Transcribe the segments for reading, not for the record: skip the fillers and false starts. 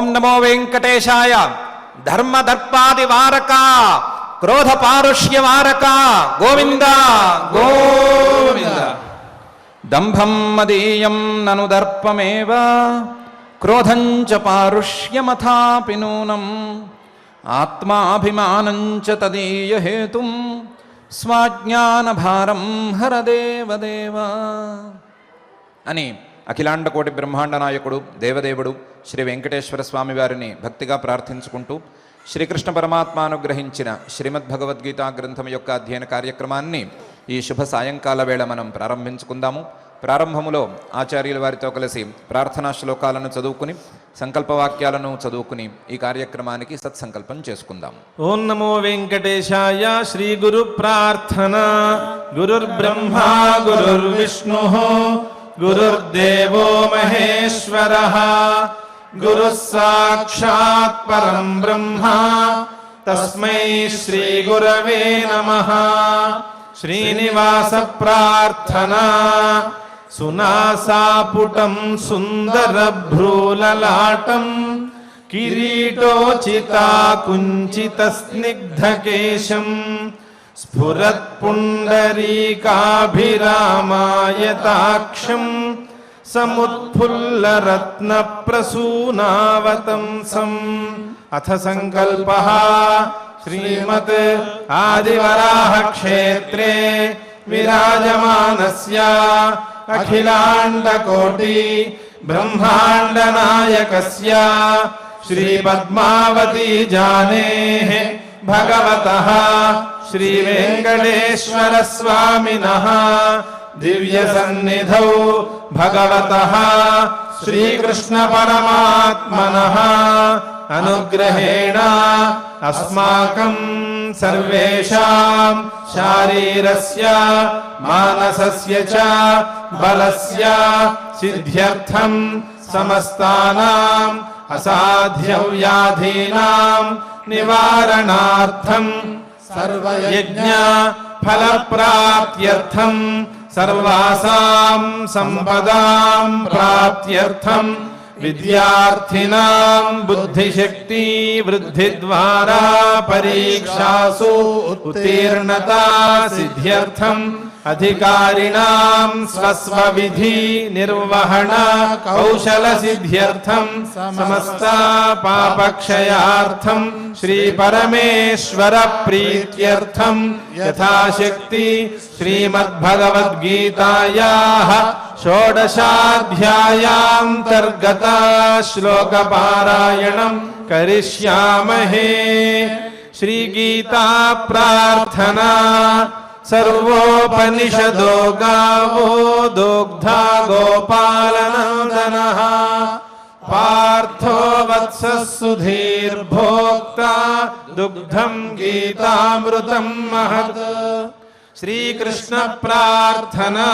ఓం నమో వెంకటేశాయ. ధర్మదర్పాదివారక క్రోధపారుష్యవారక గోవింద గోవింద. దంభం మదీయం నను దర్పమేవ క్రోధం చ పారుష్యమథాపి నూనం ఆత్మాభిమానం చ తదీయ హేతుం స్వాజ్ఞానభారం హరదేవదేవ అని అఖిలాండ కోటి బ్రహ్మాండ నాయకుడు దేవదేవుడు శ్రీ వెంకటేశ్వర స్వామి వారిని భక్తిగా ప్రార్థించుకుంటూ శ్రీకృష్ణ పరమాత్మ అనుగ్రహించిన శ్రీమద్భగవద్గీతా గ్రంథం యొక్క అధ్యయన కార్యక్రమాన్ని ఈ శుభ సాయంకాల వేళ మనం ప్రారంభించుకుందాము. ప్రారంభములో ఆచార్యుల వారితో కలిసి ప్రార్థనా శ్లోకాలను చదువుకుని సంకల్పవాక్యాలను చదువుకుని ఈ కార్యక్రమానికి సత్సంకల్పం చేసుకుందాం. ఓం నమో వెంకటేశాయ. శ్రీ గురు ప్రార్థన. గురుర్బ్రహ్మా గురుర్విష్ణు గురుర్దేవో మహేశ్వరః గురుః సాక్షాత్ పరం బ్రహ్మ తస్మై శ్రీ గురవే నమః. శ్రీనివాస ప్రార్థనా. సునాసాపుటం సుందరభ్రూలలాటం కిరీటోచితా కుంచిత స్నిగ్ధకేశం స్ఫురత్పుండరీకాభిరామాయతాక్షం సముత్ఫుల్లరత్నప్రసూనావతంసం. అథ సంకల్పః. శ్రీమత్ ఆదివరాహ క్షేత్రే విరాజమానస్య అఖిలాండకోటి బ్రహ్మాండ నాయకస్య శ్రీ పద్మావతి జానేః భగవతః శ్రీ వెంకటేశ్వర స్వామినః దివ్య సన్నిధౌ భగవతః శ్రీకృష్ణ పరమాత్మనః అనుగ్రహేణ అస్మాకం సర్వేషాం శారీరస్య మానసస్య చ బలస్య సిద్ధ్యర్థం సమస్తానాం అసాధ్య వ్యాధీనాం నివారణార్థం సర్వయజ్ఞ ఫలప్రాప్త్యర్థం సర్వాసాం సంపదాం ప్రాప్త్యర్థం విద్యార్థినాం బుద్ధిశక్తి వృద్ధి ద్వారా పరీక్షాసు ఉత్తీర్ణతా సిద్ధ్యర్థం అధికారిణాం స్వస్వ విధి నిర్వహణ కౌశల సిద్ధ్యర్థం సమస్త పాపక్షయార్థం శ్రీ పరమేశ్వర ప్రీత్యర్థం యథాశక్తి శ్రీమద్భగవద్గీతాయాః షోడశాధ్యాయాంతర్గత శ్లోక పారాయణం కరిష్యామహే. శ్రీ గీతా ప్రార్థనా. సర్వోపనిషదో గావో దోగ్ధా గోపాలనందనః పార్థో వత్సః సుధీర్భోక్తా దుగ్ధం గీతామృతం మహత్. శ్రీకృష్ణ ప్రార్థనా.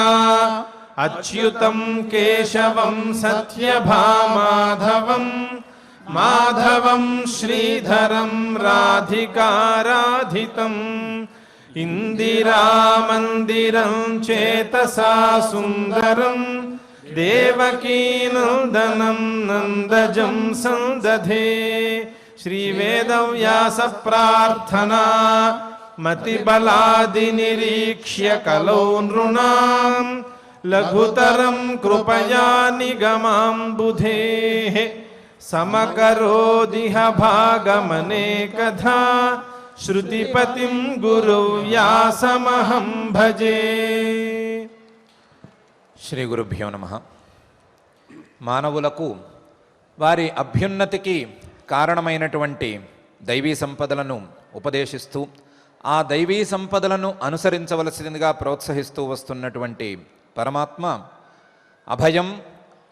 అచ్యుతం కేశవం సత్యభామాధవం మాధవం శ్రీధరం రాధికారాధితం ఇందిరామందిరం చేతసా సుందరం దేవకీనందనం నందజం సందధే. శ్రీవేదవ్యాస ప్రార్థనా. మతిబలాది నిరీక్ష్య కలౌ నృణాం లఘుతరం కృపయా నిగమాంబుధేః సమకరోదిహ భాగమనేకధా శృతిపతిం గురువ్యాసమహం భజే. శ్రీ గురుభ్యో నమః. మానవులకు వారి అభ్యున్నతికి కారణమైనటువంటి దైవీ సంపదలను ఉపదేశిస్తూ ఆ దైవీ సంపదలను అనుసరించవలసిందిగా ప్రోత్సహిస్తూ వస్తున్నటువంటి పరమాత్మ అభయం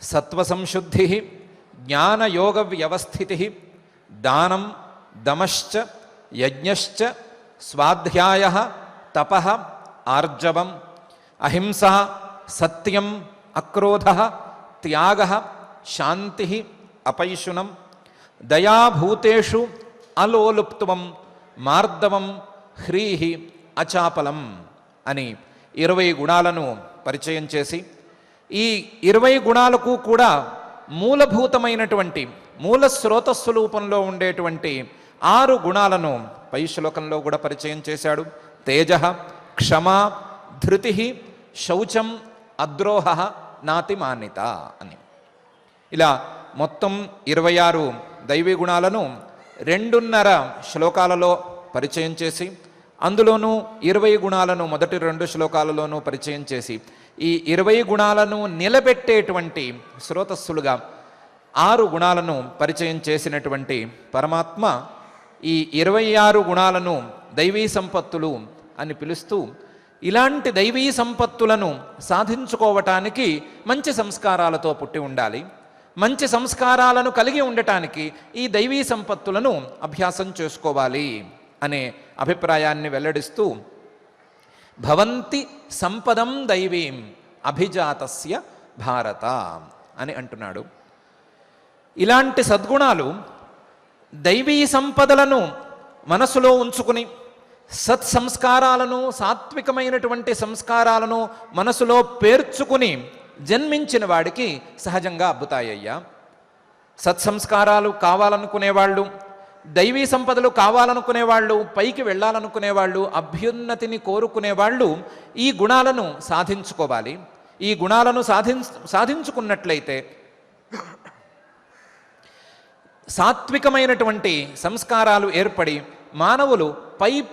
సత్వసంశుద్ధి జ్ఞానయోగ వ్యవస్థితి దానం దమశ్చ యజ్ఞశ్చ స్వాధ్యాయ తపః ఆర్జవం అహింస సత్యం అక్రోధ త్యాగ శాంతి అపైశునం దయాభూతేషు అలోలుప్త్వం మార్దవం హ్రీహి అచాపలం అని 20 గుణాలను పరిచయం చేసి ఈ 20 గుణాలకు కూడా మూలభూతమైనటువంటి మూల స్రోతస్సు రూపంలో ఉండేటువంటి 6 గుణాలను పై శ్లోకంలో కూడా పరిచయం చేశాడు. తేజ, క్షమ, ధృతి, శౌచం, అద్రోహ, నాతిమానిత అని. ఇలా మొత్తం 26 దైవీ గుణాలను 2.5 శ్లోకాలలో పరిచయం చేసి, అందులోనూ 20 గుణాలను మొదటి 2 శ్లోకాలలోనూ పరిచయం చేసి, ఈ 20 గుణాలను నిలబెట్టేటువంటి స్రోతస్సులుగా 6 గుణాలను పరిచయం చేసినటువంటి పరమాత్మ ఈ 26 గుణాలను దైవీ సంపత్తులు అని పిలుస్తూ, ఇలాంటి దైవీ సంపత్తులను సాధించుకోవటానికి మంచి సంస్కారాలతో పుట్టి ఉండాలి, మంచి సంస్కారాలను కలిగి ఉండటానికి ఈ దైవీ సంపత్తులను అభ్యాసం చేసుకోవాలి అనే అభిప్రాయాన్ని వెల్లడిస్తూ భవంతి సంపదం దైవీం అభిజాతస్య భారత అని అంటున్నాడు. ఇలాంటి సద్గుణాలు దైవీ సంపదలను మనసులో ఉంచుకుని సత్సంస్కారాలను, సాత్వికమైనటువంటి సంస్కారాలను మనసులో పేర్చుకుని జన్మించిన వాడికి సహజంగా అబ్బుతాయ్యా. సత్సంస్కారాలు కావాలనుకునేవాళ్ళు, దైవీ సంపదలు కావాలనుకునేవాళ్ళు, పైకి వెళ్ళాలనుకునేవాళ్ళు, అభ్యున్నతిని కోరుకునేవాళ్ళు ఈ గుణాలను సాధించుకోవాలి. ఈ గుణాలను సాధించుకున్నట్లయితే సాత్వికమైనటువంటి సంస్కారాలు ఏర్పడి మానవులు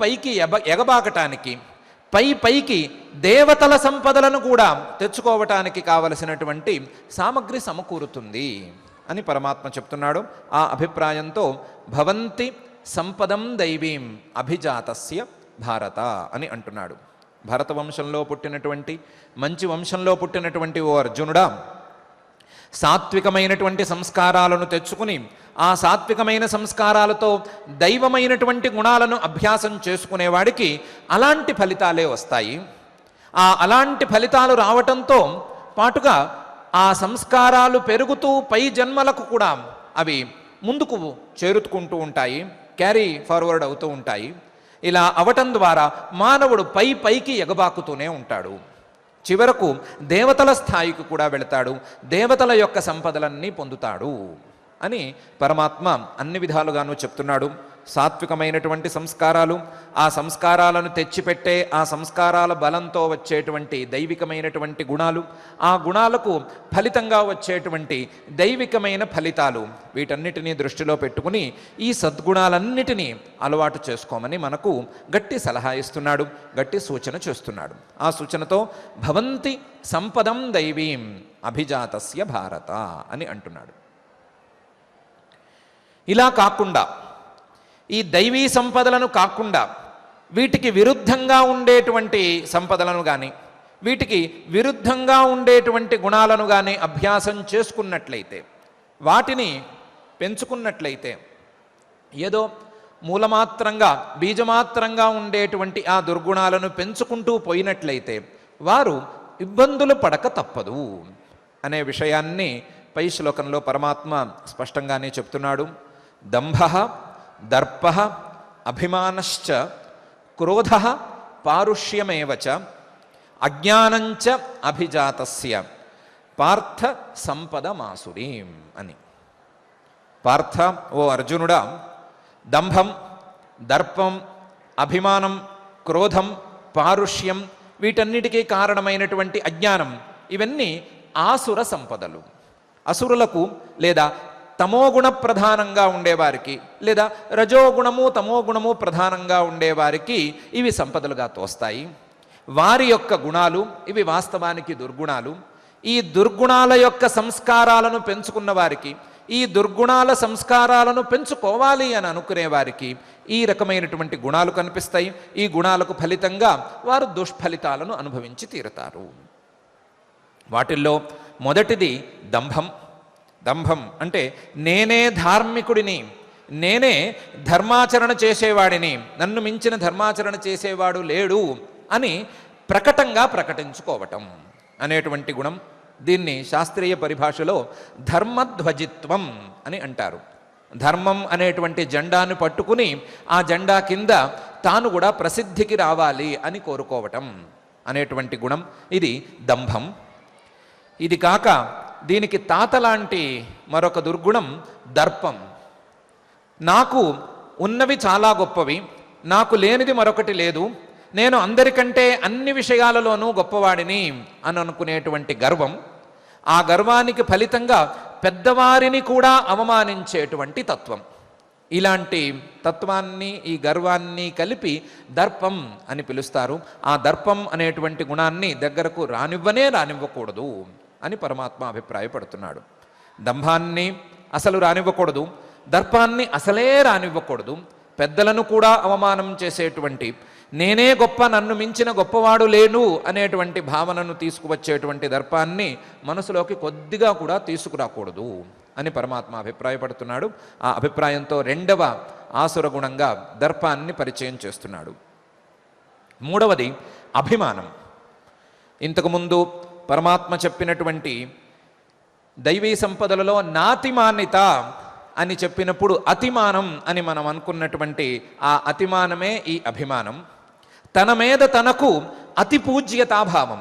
పైకి ఎగబాకటానికి, పైకి దేవతల సంపదలను కూడా తెచ్చుకోవటానికి కావలసినటువంటి సామగ్రి సమకూరుతుంది అని పరమాత్మ చెప్తున్నాడు. ఆ అభిప్రాయంతో భవంతి సంపదం దైవీం అభిజాతస్య భారత అని అంటున్నాడు. భరత వంశంలో పుట్టినటువంటి, మంచి వంశంలో పుట్టినటువంటి ఓ అర్జునుడా, సాత్వికమైనటువంటి సంస్కారాలను తెచ్చుకుని ఆ సాత్వికమైన సంస్కారాలతో దైవమైనటువంటి గుణాలను అభ్యాసం చేసుకునేవాడికి అలాంటి ఫలితాలే వస్తాయి. అలాంటి ఫలితాలు రావటంతో పాటుగా ఆ సంస్కారాలు పెరుగుతూ పై జన్మలకు కూడా అవి ముందుకు చేరుకుంటూ ఉంటాయి, క్యారీ ఫార్వర్డ్ అవుతూ ఉంటాయి. ఇలా అవటం ద్వారా మానవుడు పైకి ఎగబాకుతూనే ఉంటాడు. చివరకు దేవతల స్థాయికి కూడా వెళతాడు, దేవతల యొక్క సంపదలన్నీ పొందుతాడు అని పరమాత్మ అన్ని విధాలుగాను చెప్తున్నాడు. సాత్వికమైనటువంటి సంస్కారాలు, ఆ సంస్కారాలను తెచ్చిపెట్టే ఆ సంస్కారాల బలంతో వచ్చేటువంటి దైవికమైనటువంటి గుణాలు, ఆ గుణాలకు ఫలితంగా వచ్చేటువంటి దైవికమైన ఫలితాలు, వీటన్నిటినీ దృష్టిలో పెట్టుకుని ఈ సద్గుణాలన్నిటినీ అలవాటు చేసుకోమని మనకు గట్టి సలహా ఇస్తున్నాడు, గట్టి సూచన చేస్తున్నాడు. ఆ సూచనతో భవంతి సంపదం దైవీం అభిజాతస్య భారత అని అంటున్నాడు. ఇలా కాకుండా, ఈ దైవీ సంపదలను కాకుండా వీటికి విరుద్ధంగా ఉండేటువంటి సంపదలను కానీ, వీటికి విరుద్ధంగా ఉండేటువంటి గుణాలను కానీ అభ్యాసం చేసుకున్నట్లయితే, వాటిని పెంచుకున్నట్లయితే, ఏదో మూలమాత్రంగా బీజమాత్రంగా ఉండేటువంటి ఆ దుర్గుణాలను పెంచుకుంటూ పోయినట్లయితే వారు ఇబ్బందులు పడక తప్పదు అనే విషయాన్ని పై శ్లోకంలో పరమాత్మ స్పష్టంగానే చెప్తున్నాడు. దంభ, దర్ప, అభిమానశ్చ, క్రోధ, పారుష్యమేవచ, అజ్ఞానంచ అభిజాతస్య పార్థ సంపదమాసురీం అని. పార్థ, ఓ అర్జునుడా, దంభం, దర్పం, అభిమానం, క్రోధం, పారుష్యం, వీటన్నిటికీ కారణమైనటువంటి అజ్ఞానం, ఇవన్నీ ఆసుర సంపదలు. అసురులకు లేదా తమోగుణ ప్రధానంగా ఉండేవారికి, లేదా రజోగుణము తమోగుణము ప్రధానంగా ఉండేవారికి ఇవి సంపదలుగా తోస్తాయి. వారి యొక్క గుణాలు ఇవి వాస్తవానికి దుర్గుణాలు. ఈ దుర్గుణాల యొక్క సంస్కారాలను పెంచుకున్న వారికి, ఈ దుర్గుణాల సంస్కారాలను పెంచుకోవాలి అని అనుకునే వారికి ఈ రకమైనటువంటి గుణాలు కనిపిస్తాయి. ఈ గుణాలకు ఫలితంగా వారు దుష్ఫలితాలను అనుభవించి తీరుతారు. వాటిల్లో మొదటిది దంభం. దంభం అంటే నేనే ధార్మికుడిని, నేనే ధర్మాచరణ చేసేవాడిని, నన్ను మించిన ధర్మాచరణ చేసేవాడు లేడు అని ప్రకటంగా ప్రకటించుకోవటం అనేటువంటి గుణం. దీన్ని శాస్త్రీయ పరిభాషలో ధర్మధ్వజిత్వం అని అంటారు. ధర్మం అనేటువంటి జెండాను పట్టుకుని ఆ జెండా కింద తాను కూడా ప్రసిద్ధికి రావాలి అని కోరుకోవటం అనేటువంటి గుణం, ఇది దంభం. ఇది కాక దీనికి తాత లాంటి మరొక దుర్గుణం దర్పం. నాకు ఉన్నవి చాలా గొప్పవి, నాకు లేనిది మరొకటి లేదు, నేను అందరికంటే అన్ని విషయాలలోనూ గొప్పవాడిని అని అనుకునేటువంటి గర్వం. ఆ గర్వానికి ఫలితంగా పెద్దవారిని కూడా అవమానించేటువంటి తత్వం. ఇలాంటి తత్వాన్ని, ఈ గర్వాన్ని కలిపి దర్పం అని పిలుస్తారు. ఆ దర్పం అనేటువంటి గుణాన్ని దగ్గరకు రానివ్వకూడదు అని పరమాత్మ అభిప్రాయపడుతున్నాడు. దంభాన్ని అసలు రానివ్వకూడదు, దర్పాన్ని అసలే రానివ్వకూడదు. పెద్దలను కూడా అవమానం చేసేటువంటి, నేనే గొప్ప, నన్ను మించిన గొప్పవాడు లేను అనేటువంటి భావనను తీసుకువచ్చేటువంటి దర్పాన్ని మనసులోకి కొద్దిగా కూడా తీసుకురాకూడదు అని పరమాత్మ అభిప్రాయపడుతున్నాడు. ఆ అభిప్రాయంతో రెండవ ఆసుర గుణంగా దర్పాన్ని పరిచయం చేస్తున్నాడు. మూడవది అభిమానం. ఇంతకుముందు పరమాత్మ చెప్పినటువంటి దైవీ సంపదలలో నాతిమానిత అని చెప్పినప్పుడు అతిమానం అని మనం అనుకున్నటువంటి ఆ అతిమానమే ఈ అభిమానం. తన మీద తనకు అతి పూజ్యతాభావం,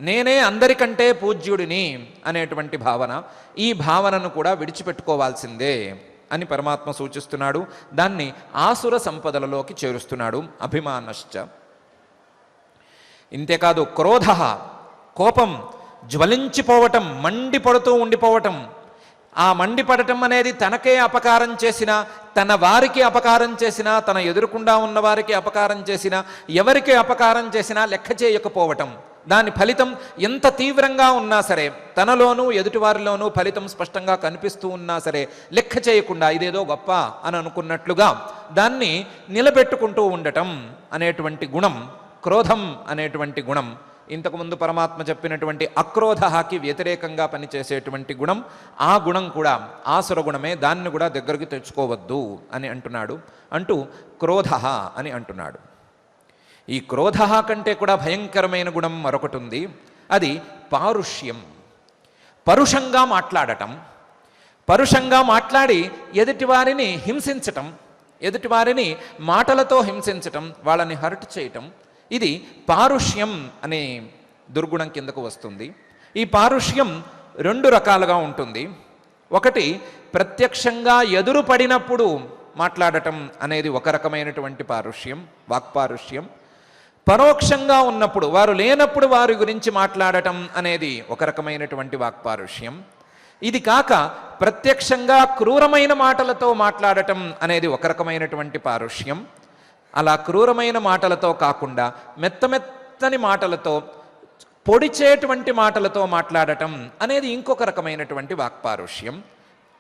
నేనే అందరికంటే పూజ్యుడిని అనేటువంటి భావన, ఈ భావనను కూడా విడిచిపెట్టుకోవాల్సిందే అని పరమాత్మ సూచిస్తున్నాడు. దాన్ని ఆసుర సంపదలలోకి చేరుస్తున్నాడు. అభిమానశ్చ. ఇంతేకాదు క్రోధ, కోపం, జ్వలించిపోవటం, మండిపడుతూ ఉండిపోవటం. ఆ మండిపడటం అనేది తనకే అపకారం చేసినా, తన వారికి అపకారం చేసినా, తన ఎదురుకుండా ఉన్న వారికి అపకారం చేసినా, ఎవరికి అపకారం చేసినా లెక్క చేయకపోవటం. దాని ఫలితం ఎంత తీవ్రంగా ఉన్నా సరే, తనలోనూ ఎదుటివారిలోనూ ఫలితం స్పష్టంగా కనిపిస్తూ ఉన్నా సరే లెక్క చేయకుండా ఇదేదో గొప్ప అని అనుకున్నట్లుగా దాన్ని నిలబెట్టుకుంటూ ఉండటం అనేటువంటి గుణం, క్రోధం అనేటువంటి గుణం. ఇంతకుముందు పరమాత్మ చెప్పినటువంటి అక్రోధకి వ్యతిరేకంగా పనిచేసేటువంటి గుణం, ఆ గుణం కూడా ఆసుర గుణమే, దాన్ని కూడా దగ్గరికి తెచ్చుకోవద్దు అని అంటున్నాడు. అంటూ క్రోధ అని అంటున్నాడు. ఈ క్రోధ కంటే కూడా భయంకరమైన గుణం మరొకటి ఉంది. అది పారుష్యం. పరుషంగా మాట్లాడటం, పరుషంగా మాట్లాడి ఎదుటివారిని హింసించటం, ఎదుటివారిని మాటలతో హింసించటం, వాళ్ళని హర్ట్ చేయటం, ఇది పారుష్యం అనే దుర్గుణం కిందకు వస్తుంది. ఈ పారుష్యం రెండు రకాలుగా ఉంటుంది. ఒకటి, ప్రత్యక్షంగా ఎదురుపడినప్పుడు మాట్లాడటం అనేది ఒక రకమైనటువంటి పారుష్యం, వాక్పారుష్యం. పరోక్షంగా ఉన్నప్పుడు, వారు లేనప్పుడు వారి గురించి మాట్లాడటం అనేది ఒక రకమైనటువంటి వాక్పారుష్యం. ఇది కాక ప్రత్యక్షంగా క్రూరమైన మాటలతో మాట్లాడటం అనేది ఒక రకమైనటువంటి పారుష్యం. అలా క్రూరమైన మాటలతో కాకుండా మెత్తని మాటలతో, పొడిచేటువంటి మాటలతో మాట్లాడటం అనేది ఇంకొక రకమైనటువంటి వాక్పారుష్యం.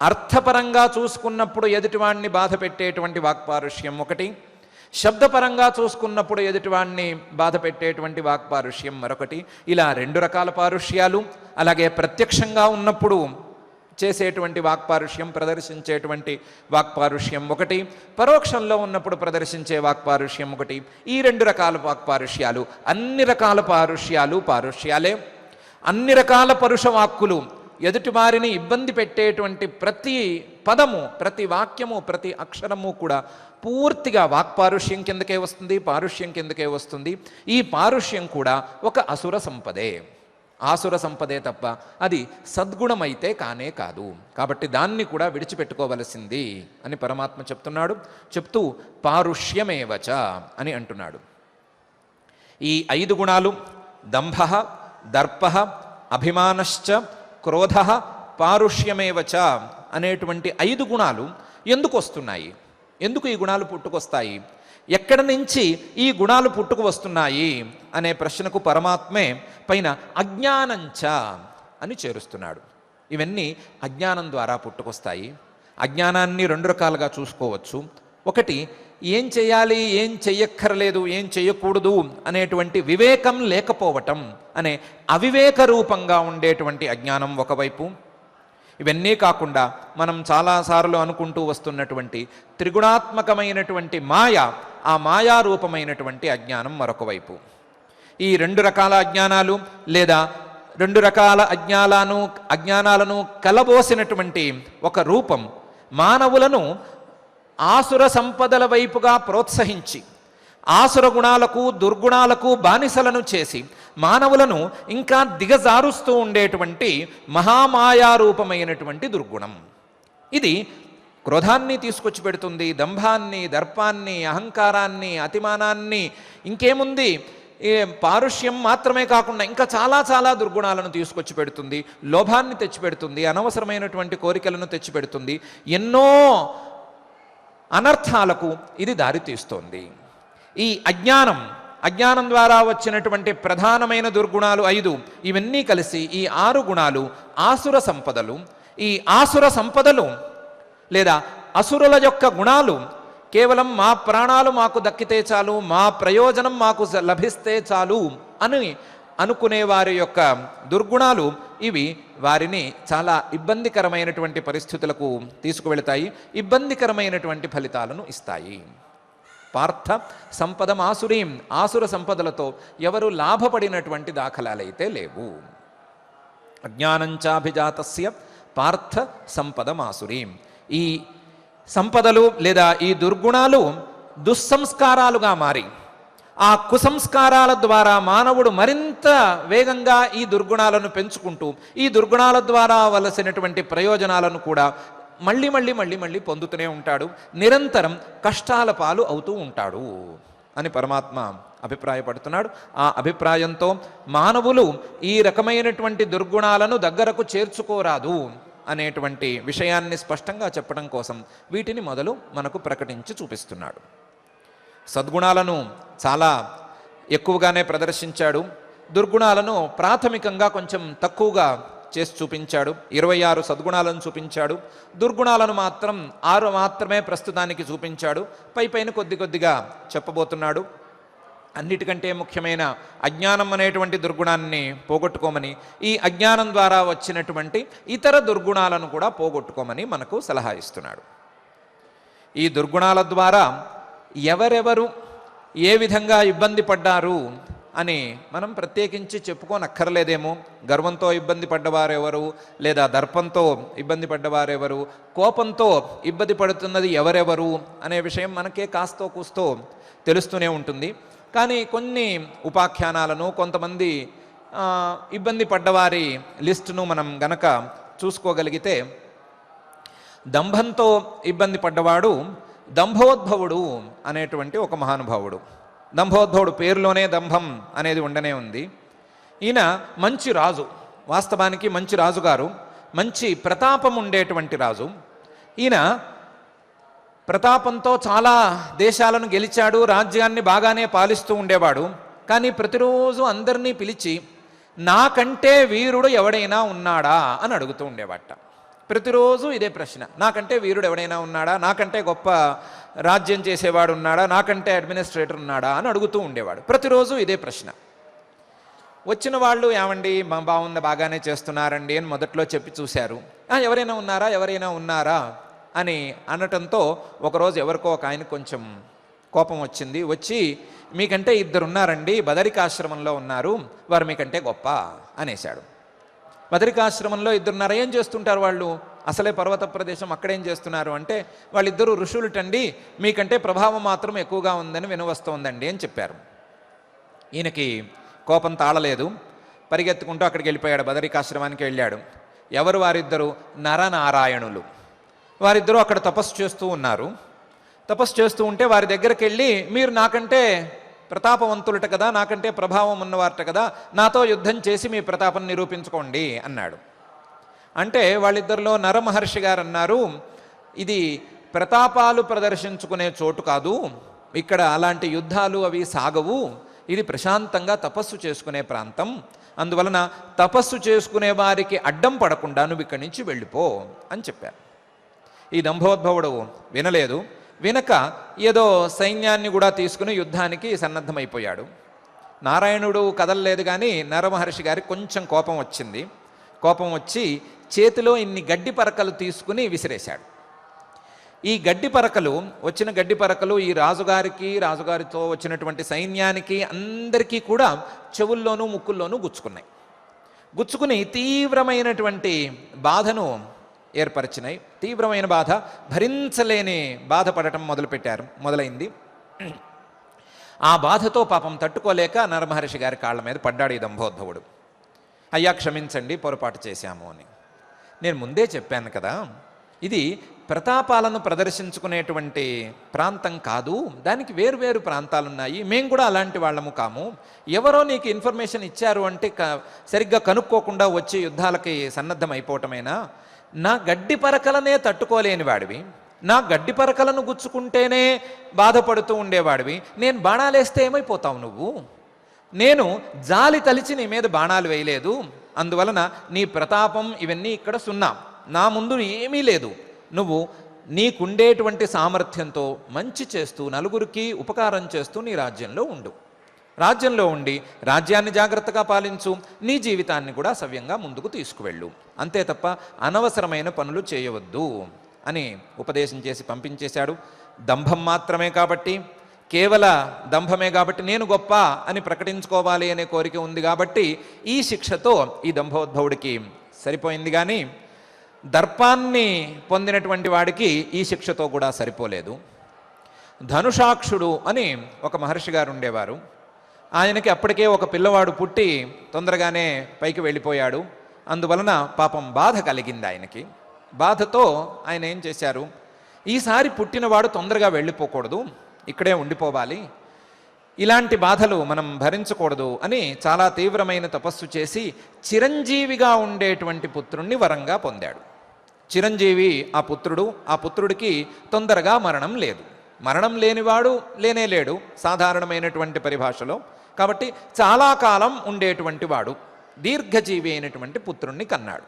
అర్థపరంగా చూసుకున్నప్పుడు ఎదుటివాడిని బాధ పెట్టేటువంటి వాక్పారుష్యం ఒకటి, శబ్దపరంగా చూసుకున్నప్పుడు ఎదుటివాడిని బాధ పెట్టేటువంటి వాక్పారుష్యం మరొకటి. ఇలా రెండు రకాల పారుష్యాలు. అలాగే ప్రత్యక్షంగా ఉన్నప్పుడు చేసేటువంటి వాక్పారుష్యం, ప్రదర్శించేటువంటి వాక్పారుష్యం ఒకటి, పరోక్షంలో ఉన్నప్పుడు ప్రదర్శించే వాక్పారుష్యం ఒకటి. ఈ రెండు రకాల వాక్పారుష్యాలు, అన్ని రకాల పారుష్యాలే. అన్ని రకాల పరుష వాక్కులు, ఎదుటివారిని ఇబ్బంది పెట్టేటువంటి ప్రతి పదము, ప్రతి వాక్యము, ప్రతి అక్షరము కూడా పూర్తిగా వాక్పారుష్యం కిందకే వస్తుంది, పారుష్యం కిందకే వస్తుంది. ఈ పారుష్యం కూడా ఒక అసుర సంపదే, ఆసుర సంపదే తప్ప అది సద్గుణమైతే కానే కాదు. కాబట్టి దాన్ని కూడా విడిచిపెట్టుకోవలసింది అని పరమాత్మ చెప్తున్నాడు. చెప్తూ పారుష్యమేవచ అని అంటున్నాడు. ఈ 5 గుణాలు, దంభ, దర్ప, అభిమానశ్చ, క్రోధ, పారుష్యమేవచ అనేటువంటి 5 గుణాలు ఎందుకు వస్తున్నాయి? ఎందుకు ఈ గుణాలు పుట్టుకొస్తాయి? ఎక్కడి నుంచి ఈ గుణాలు పుట్టుకు వస్తున్నాయి అనే ప్రశ్నకు పరమాత్మే పైన అజ్ఞానంచ అని చేరుస్తున్నాడు. ఇవన్నీ అజ్ఞానం ద్వారా పుట్టుకొస్తాయి. అజ్ఞానాన్ని 2 రకాలుగా చూసుకోవచ్చు. ఒకటి, ఏం చేయాలి, ఏం చెయ్యక్కర్లేదు, ఏం చెయ్యకూడదు అనేటువంటి వివేకం లేకపోవటం అనే అవివేక రూపంగా ఉండేటువంటి అజ్ఞానం ఒకవైపు. ఇవన్నీ కాకుండా మనం చాలాసార్లు అనుకుంటూ వస్తున్నటువంటి త్రిగుణాత్మకమైనటువంటి మాయ, ఆ మాయారూపమైనటువంటి అజ్ఞానం మరొక వైపు. ఈ 2 రకాల అజ్ఞానాలు లేదా 2 రకాల అజ్ఞానాలను కలబోసినటువంటి ఒక రూపం మానవులను ఆసుర సంపదల వైపుగా ప్రోత్సహించి, ఆసుర గుణాలకు, దుర్గుణాలకు బానిసలను చేసి మానవులను ఇంకా దిగజారుస్తూ ఉండేటువంటి మహామాయారూపమైనటువంటి దుర్గుణం. ఇది క్రోధాన్ని తీసుకొచ్చి పెడుతుంది, దంభాన్ని, దర్పాన్ని, అహంకారాన్ని, అతిమానాన్ని, ఇంకేముంది పారుష్యం మాత్రమే కాకుండా ఇంకా చాలా చాలా దుర్గుణాలను తీసుకొచ్చి పెడుతుంది. లోభాన్ని తెచ్చిపెడుతుంది, అనవసరమైనటువంటి కోరికలను తెచ్చిపెడుతుంది, ఎన్నో అనర్థాలకు ఇది దారితీస్తోంది. ఈ అజ్ఞానం ద్వారా వచ్చినటువంటి ప్రధానమైన దుర్గుణాలు 5. ఇవన్నీ కలిసి ఈ 6 గుణాలు ఆసుర సంపదలు. ఈ ఆసుర సంపదలు లేదా అసురుల యొక్క గుణాలు కేవలం మా ప్రాణాలు మాకు దక్కితే చాలు, మా ప్రయోజనం మాకు లభిస్తే చాలు అని అనుకునే వారి యొక్క దుర్గుణాలు ఇవి వారిని చాలా ఇబ్బందికరమైనటువంటి పరిస్థితులకు తీసుకువెళతాయి, ఇబ్బందికరమైనటువంటి ఫలితాలను ఇస్తాయి. పార్థ సంపదం ఆసురీం, ఆసుర సంపదలతో ఎవరు లాభపడినటువంటి దాఖలాలైతే లేవు. అజ్ఞానంచాభిజాతస్య పార్థ సంపదమాసురీం. ఈ సంపదలు లేదా ఈ దుర్గుణాలు దుస్సంస్కారాలుగా మారి ఆ కుసంస్కారాల ద్వారా మానవుడు మరింత వేగంగా ఈ దుర్గుణాలను పెంచుకుంటూ ఈ దుర్గుణాల ద్వారా వలసినటువంటి ప్రయోజనాలను కూడా మళ్ళీ పొందుతూనే ఉంటాడు, నిరంతరం కష్టాల పాలు అవుతూ ఉంటాడు అని పరమాత్మ అభిప్రాయపడుతున్నాడు. ఆ అభిప్రాయంతో మానవులు ఈ రకమైనటువంటి దుర్గుణాలను దగ్గరకు చేర్చుకోరాదు అనేటువంటి విషయాన్ని స్పష్టంగా చెప్పడం కోసం వీటిని మొదలు మనకు ప్రకటించి చూపిస్తున్నాడు. సద్గుణాలను చాలా ఎక్కువగానే ప్రదర్శించాడు, దుర్గుణాలను ప్రాథమికంగా కొంచెం తక్కువగా చేసి చూపించాడు. 26 సద్గుణాలను చూపించాడు, దుర్గుణాలను మాత్రం 6 మాత్రమే ప్రస్తుతానికి చూపించాడు. పైపైన కొద్దిగా చెప్పబోతున్నాడు. అన్నిటికంటే ముఖ్యమైన అజ్ఞానం అనేటువంటి దుర్గుణాన్ని పోగొట్టుకోమని, ఈ అజ్ఞానం ద్వారా వచ్చినటువంటి ఇతర దుర్గుణాలను కూడా పోగొట్టుకోమని మనకు సలహా ఇస్తున్నాడు. ఈ దుర్గుణాల ద్వారా ఎవరెవరు ఏ విధంగా ఇబ్బంది పడ్డారు అని మనం ప్రత్యేకించి చెప్పుకోనక్కర్లేదేమో. గర్వంతో ఇబ్బంది పడ్డవారెవరు, లేదా దర్పంతో ఇబ్బంది పడ్డవారెవరు, కోపంతో ఇబ్బంది పడుతున్నది ఎవరెవరు అనే విషయం మనకే కాస్తో కూస్తో తెలుస్తూనే ఉంటుంది. కానీ కొన్ని ఉపాఖ్యానాలను, కొంతమంది ఇబ్బంది పడ్డవారి లిస్టును మనం గనక చూసుకోగలిగితే, దంభంతో ఇబ్బంది పడ్డవాడు దంభోద్భవుడు అనేటువంటి ఒక మహానుభావుడు. దంభోద్భవుడు పేరులోనే దంభం అనేది ఉండనే ఉంది. ఈయన మంచి రాజు, వాస్తవానికి మంచి రాజుగారు, మంచి ప్రతాపం ఉండేటువంటి రాజు. ఈయన ప్రతాపంతో చాలా దేశాలను గెలిచాడు, రాజ్యాన్ని బాగానే పాలిస్తూ ఉండేవాడు. కానీ ప్రతిరోజు అందరినీ పిలిచి నాకంటే వీరుడు ఎవడైనా ఉన్నాడా అని అడుగుతూ ఉండేవాట. ప్రతిరోజు ఇదే ప్రశ్న, నాకంటే వీరుడు ఎవడైనా ఉన్నాడా, నాకంటే గొప్ప రాజ్యం చేసేవాడు ఉన్నాడా, నాకంటే అడ్మినిస్ట్రేటర్ ఉన్నాడా అని అడుగుతూ ఉండేవాడు. ప్రతిరోజు ఇదే ప్రశ్న. వచ్చిన వాళ్ళు ఏమండి బాగుంది, బాగానే చేస్తున్నారండి అని మొదట్లో చెప్పి చూశారు. ఎవరైనా ఉన్నారా అని అనటంతో ఒకరోజు ఎవరికో ఒక ఆయన కొంచెం కోపం వచ్చింది. వచ్చి మీకంటే 2 ఉన్నారండి, బదరికాశ్రమంలో ఉన్నారు, వారు మీకంటే గొప్ప అనేశాడు. బదరికాశ్రమంలో 2 ఉన్నారు, ఏం చేస్తుంటారు వాళ్ళు, అసలే పర్వత ప్రదేశం, అక్కడేం చేస్తున్నారు అంటే, వాళ్ళిద్దరూ ఋషులుటండి, మీకంటే ప్రభావం మాత్రం ఎక్కువగా ఉందని వినవస్తోందండి అని చెప్పారు. ఈయనకి కోపం తాళలేదు, పరిగెత్తుకుంటూ అక్కడికి వెళ్ళిపోయాడు, బదరికాశ్రమానికి వెళ్ళాడు. ఎవరు వారిద్దరు? నరనారాయణులు. వారిద్దరూ అక్కడ తపస్సు చేస్తూ ఉన్నారు. తపస్సు చేస్తూ ఉంటే వారి దగ్గరికి వెళ్ళి, మీరు నాకంటే ప్రతాపవంతులట కదా, నాకంటే ప్రభావం ఉన్నవారట కదా, నాతో యుద్ధం చేసి మీ ప్రతాపం నిరూపించుకోండి అన్నాడు. అంటే వాళ్ళిద్దరిలో నరమహర్షి గారు అన్నారు, ఇది ప్రతాపాలు ప్రదర్శించుకునే చోటు కాదు, ఇక్కడ అలాంటి యుద్ధాలు అవి సాగవు, ఇది ప్రశాంతంగా తపస్సు చేసుకునే ప్రాంతం, అందువలన తపస్సు చేసుకునే వారికి అడ్డం పడకుండా నువ్వు ఇక్కడి నుంచి వెళ్ళిపో అని చెప్పారు. ఈ దంభోద్భవుడు వినలేదు. వినక ఏదో సైన్యాన్ని కూడా తీసుకుని యుద్ధానికి సన్నద్ధమైపోయాడు. నారాయణుడు కదలలేదు, కానీ నరమహర్షి గారికి కొంచెం కోపం వచ్చింది. కోపం వచ్చి చేతిలో ఇన్ని గడ్డి పరకలు తీసుకుని విసిరేశాడు. ఈ వచ్చిన గడ్డి పరకలు ఈ రాజుగారికి, రాజుగారితో వచ్చినటువంటి సైన్యానికి అందరికీ కూడా చెవుల్లోనూ ముక్కుల్లోనూ గుచ్చుకుని తీవ్రమైనటువంటి బాధను ఏర్పరిచినాయి. తీవ్రమైన బాధ, భరించలేని బాధపడటం మొదలైంది. ఆ బాధతో పాపం తట్టుకోలేక నరమహర్షి గారి కాళ్ళ మీద పడ్డాడు ఈ దంభోద్భవుడు. అయ్యా క్షమించండి, పొరపాటు చేశాము అని. నేను ముందే చెప్పాను కదా, ఇది ప్రతాపాలను ప్రదర్శించుకునేటువంటి ప్రాంతం కాదు, దానికి వేరువేరు ప్రాంతాలున్నాయి. మేము కూడా అలాంటి వాళ్ళము కాము. ఎవరో నీకు ఇన్ఫర్మేషన్ ఇచ్చారు అంటే సరిగ్గా కనుక్కోకుండా వచ్చి యుద్ధాలకి సన్నద్ధం అయిపోవటమేనా? నా గడ్డి పరకలనే తట్టుకోలేని వాడివి, నా గడ్డి పరకలను గుచ్చుకుంటేనే బాధపడుతూ ఉండేవాడివి, నేను బాణాలేస్తే ఏమైపోతావు నువ్వు? నేను జాలి తలిచి నీ మీద బాణాలు వేయలేదు, అందువలన నీ ప్రతాపం ఇవన్నీ ఇక్కడ సున్నా, నా ముందు ఏమీ లేదు. నువ్వు నీకుండేటువంటి సామర్థ్యంతో మంచి చేస్తూ నలుగురికి ఉపకారం చేస్తూ నీ రాజ్యంలో ఉండు, రాజ్యంలో ఉండి రాజ్యాన్ని జాగ్రత్తగా పాలించు, నీ జీవితాన్ని కూడా సవ్యంగా ముందుకు తీసుకువెళ్ళు, అంతే తప్ప అనవసరమైన పనులు చేయవద్దు అని ఉపదేశం చేసి పంపించేశాడు. దంభం మాత్రమే కాబట్టి, కేవల దంభమే కాబట్టి, నేను గొప్ప అని ప్రకటించుకోవాలి అనే కోరిక ఉంది కాబట్టి ఈ శిక్షతో ఈ దంభోద్భవుడికి సరిపోయింది. కానీ దర్పాన్ని పొందినటువంటి వాడికి ఈ శిక్షతో కూడా సరిపోలేదు. ధనుషాక్షుడు అని ఒక మహర్షి గారు ఉండేవారు. ఆయనకి అప్పటికే ఒక పిల్లవాడు పుట్టి తొందరగానే పైకి వెళ్ళిపోయాడు. అందువలన పాపం బాధ కలిగింది ఆయనకి. బాధతో ఆయన ఏం చేశారు, ఈసారి పుట్టినవాడు తొందరగా వెళ్ళిపోకూడదు, ఇక్కడే ఉండిపోవాలి, ఇలాంటి బాధలు మనం భరించకూడదు అని చాలా తీవ్రమైన తపస్సు చేసి చిరంజీవిగా ఉండేటువంటి పుత్రుణ్ణి వరంగా పొందాడు. చిరంజీవి ఆ పుత్రుడు, ఆ పుత్రుడికి తొందరగా మరణం లేదు, మరణం లేనివాడు లేనే లేడు సాధారణమైనటువంటి పరిభాషలో. కాబట్టి చాలా కాలం ఉండేటువంటి వాడు దీర్ఘజీవి అయినటువంటి పుత్రుణ్ణి కన్నాడు.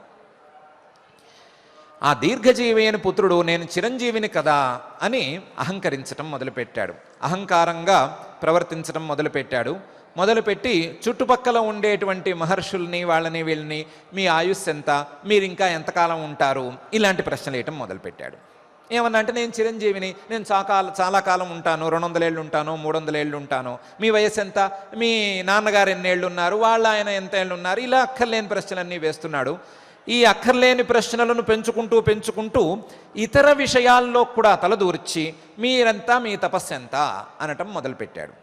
ఆ దీర్ఘజీవి అయిన పుత్రుడు నేను చిరంజీవిని కదా అని అహంకరించటం మొదలుపెట్టాడు, అహంకారంగా ప్రవర్తించడం మొదలుపెట్టాడు. మొదలుపెట్టి చుట్టుపక్కల ఉండేటువంటి మహర్షుల్ని వాళ్ళని వీళ్ళని మీ ఆయుస్సు ఎంత, మీరు ఇంకా ఎంతకాలం ఉంటారు, ఇలాంటి ప్రశ్నలు వేయటం మొదలుపెట్టాడు. ఏమన్నా అంటే నేను చిరంజీవిని, నేను చాలా కాలం ఉంటాను, 200 ఏళ్ళు ఉంటాను, 300 ఏళ్ళు ఉంటాను, మీ వయసు ఎంత, మీ నాన్నగారు ఎన్నేళ్ళు ఉన్నారు, వాళ్ళ ఆయన ఎంత ఏళ్ళు ఉన్నారు, ఇలా అక్కర్లేని ప్రశ్నలన్నీ వేస్తున్నాడు. ఈ అక్కర్లేని ప్రశ్నలను పెంచుకుంటూ ఇతర విషయాల్లో కూడా తలదూర్చి మీరంతా మీ తపస్సు ఎంత అనటం మొదలుపెట్టాడు.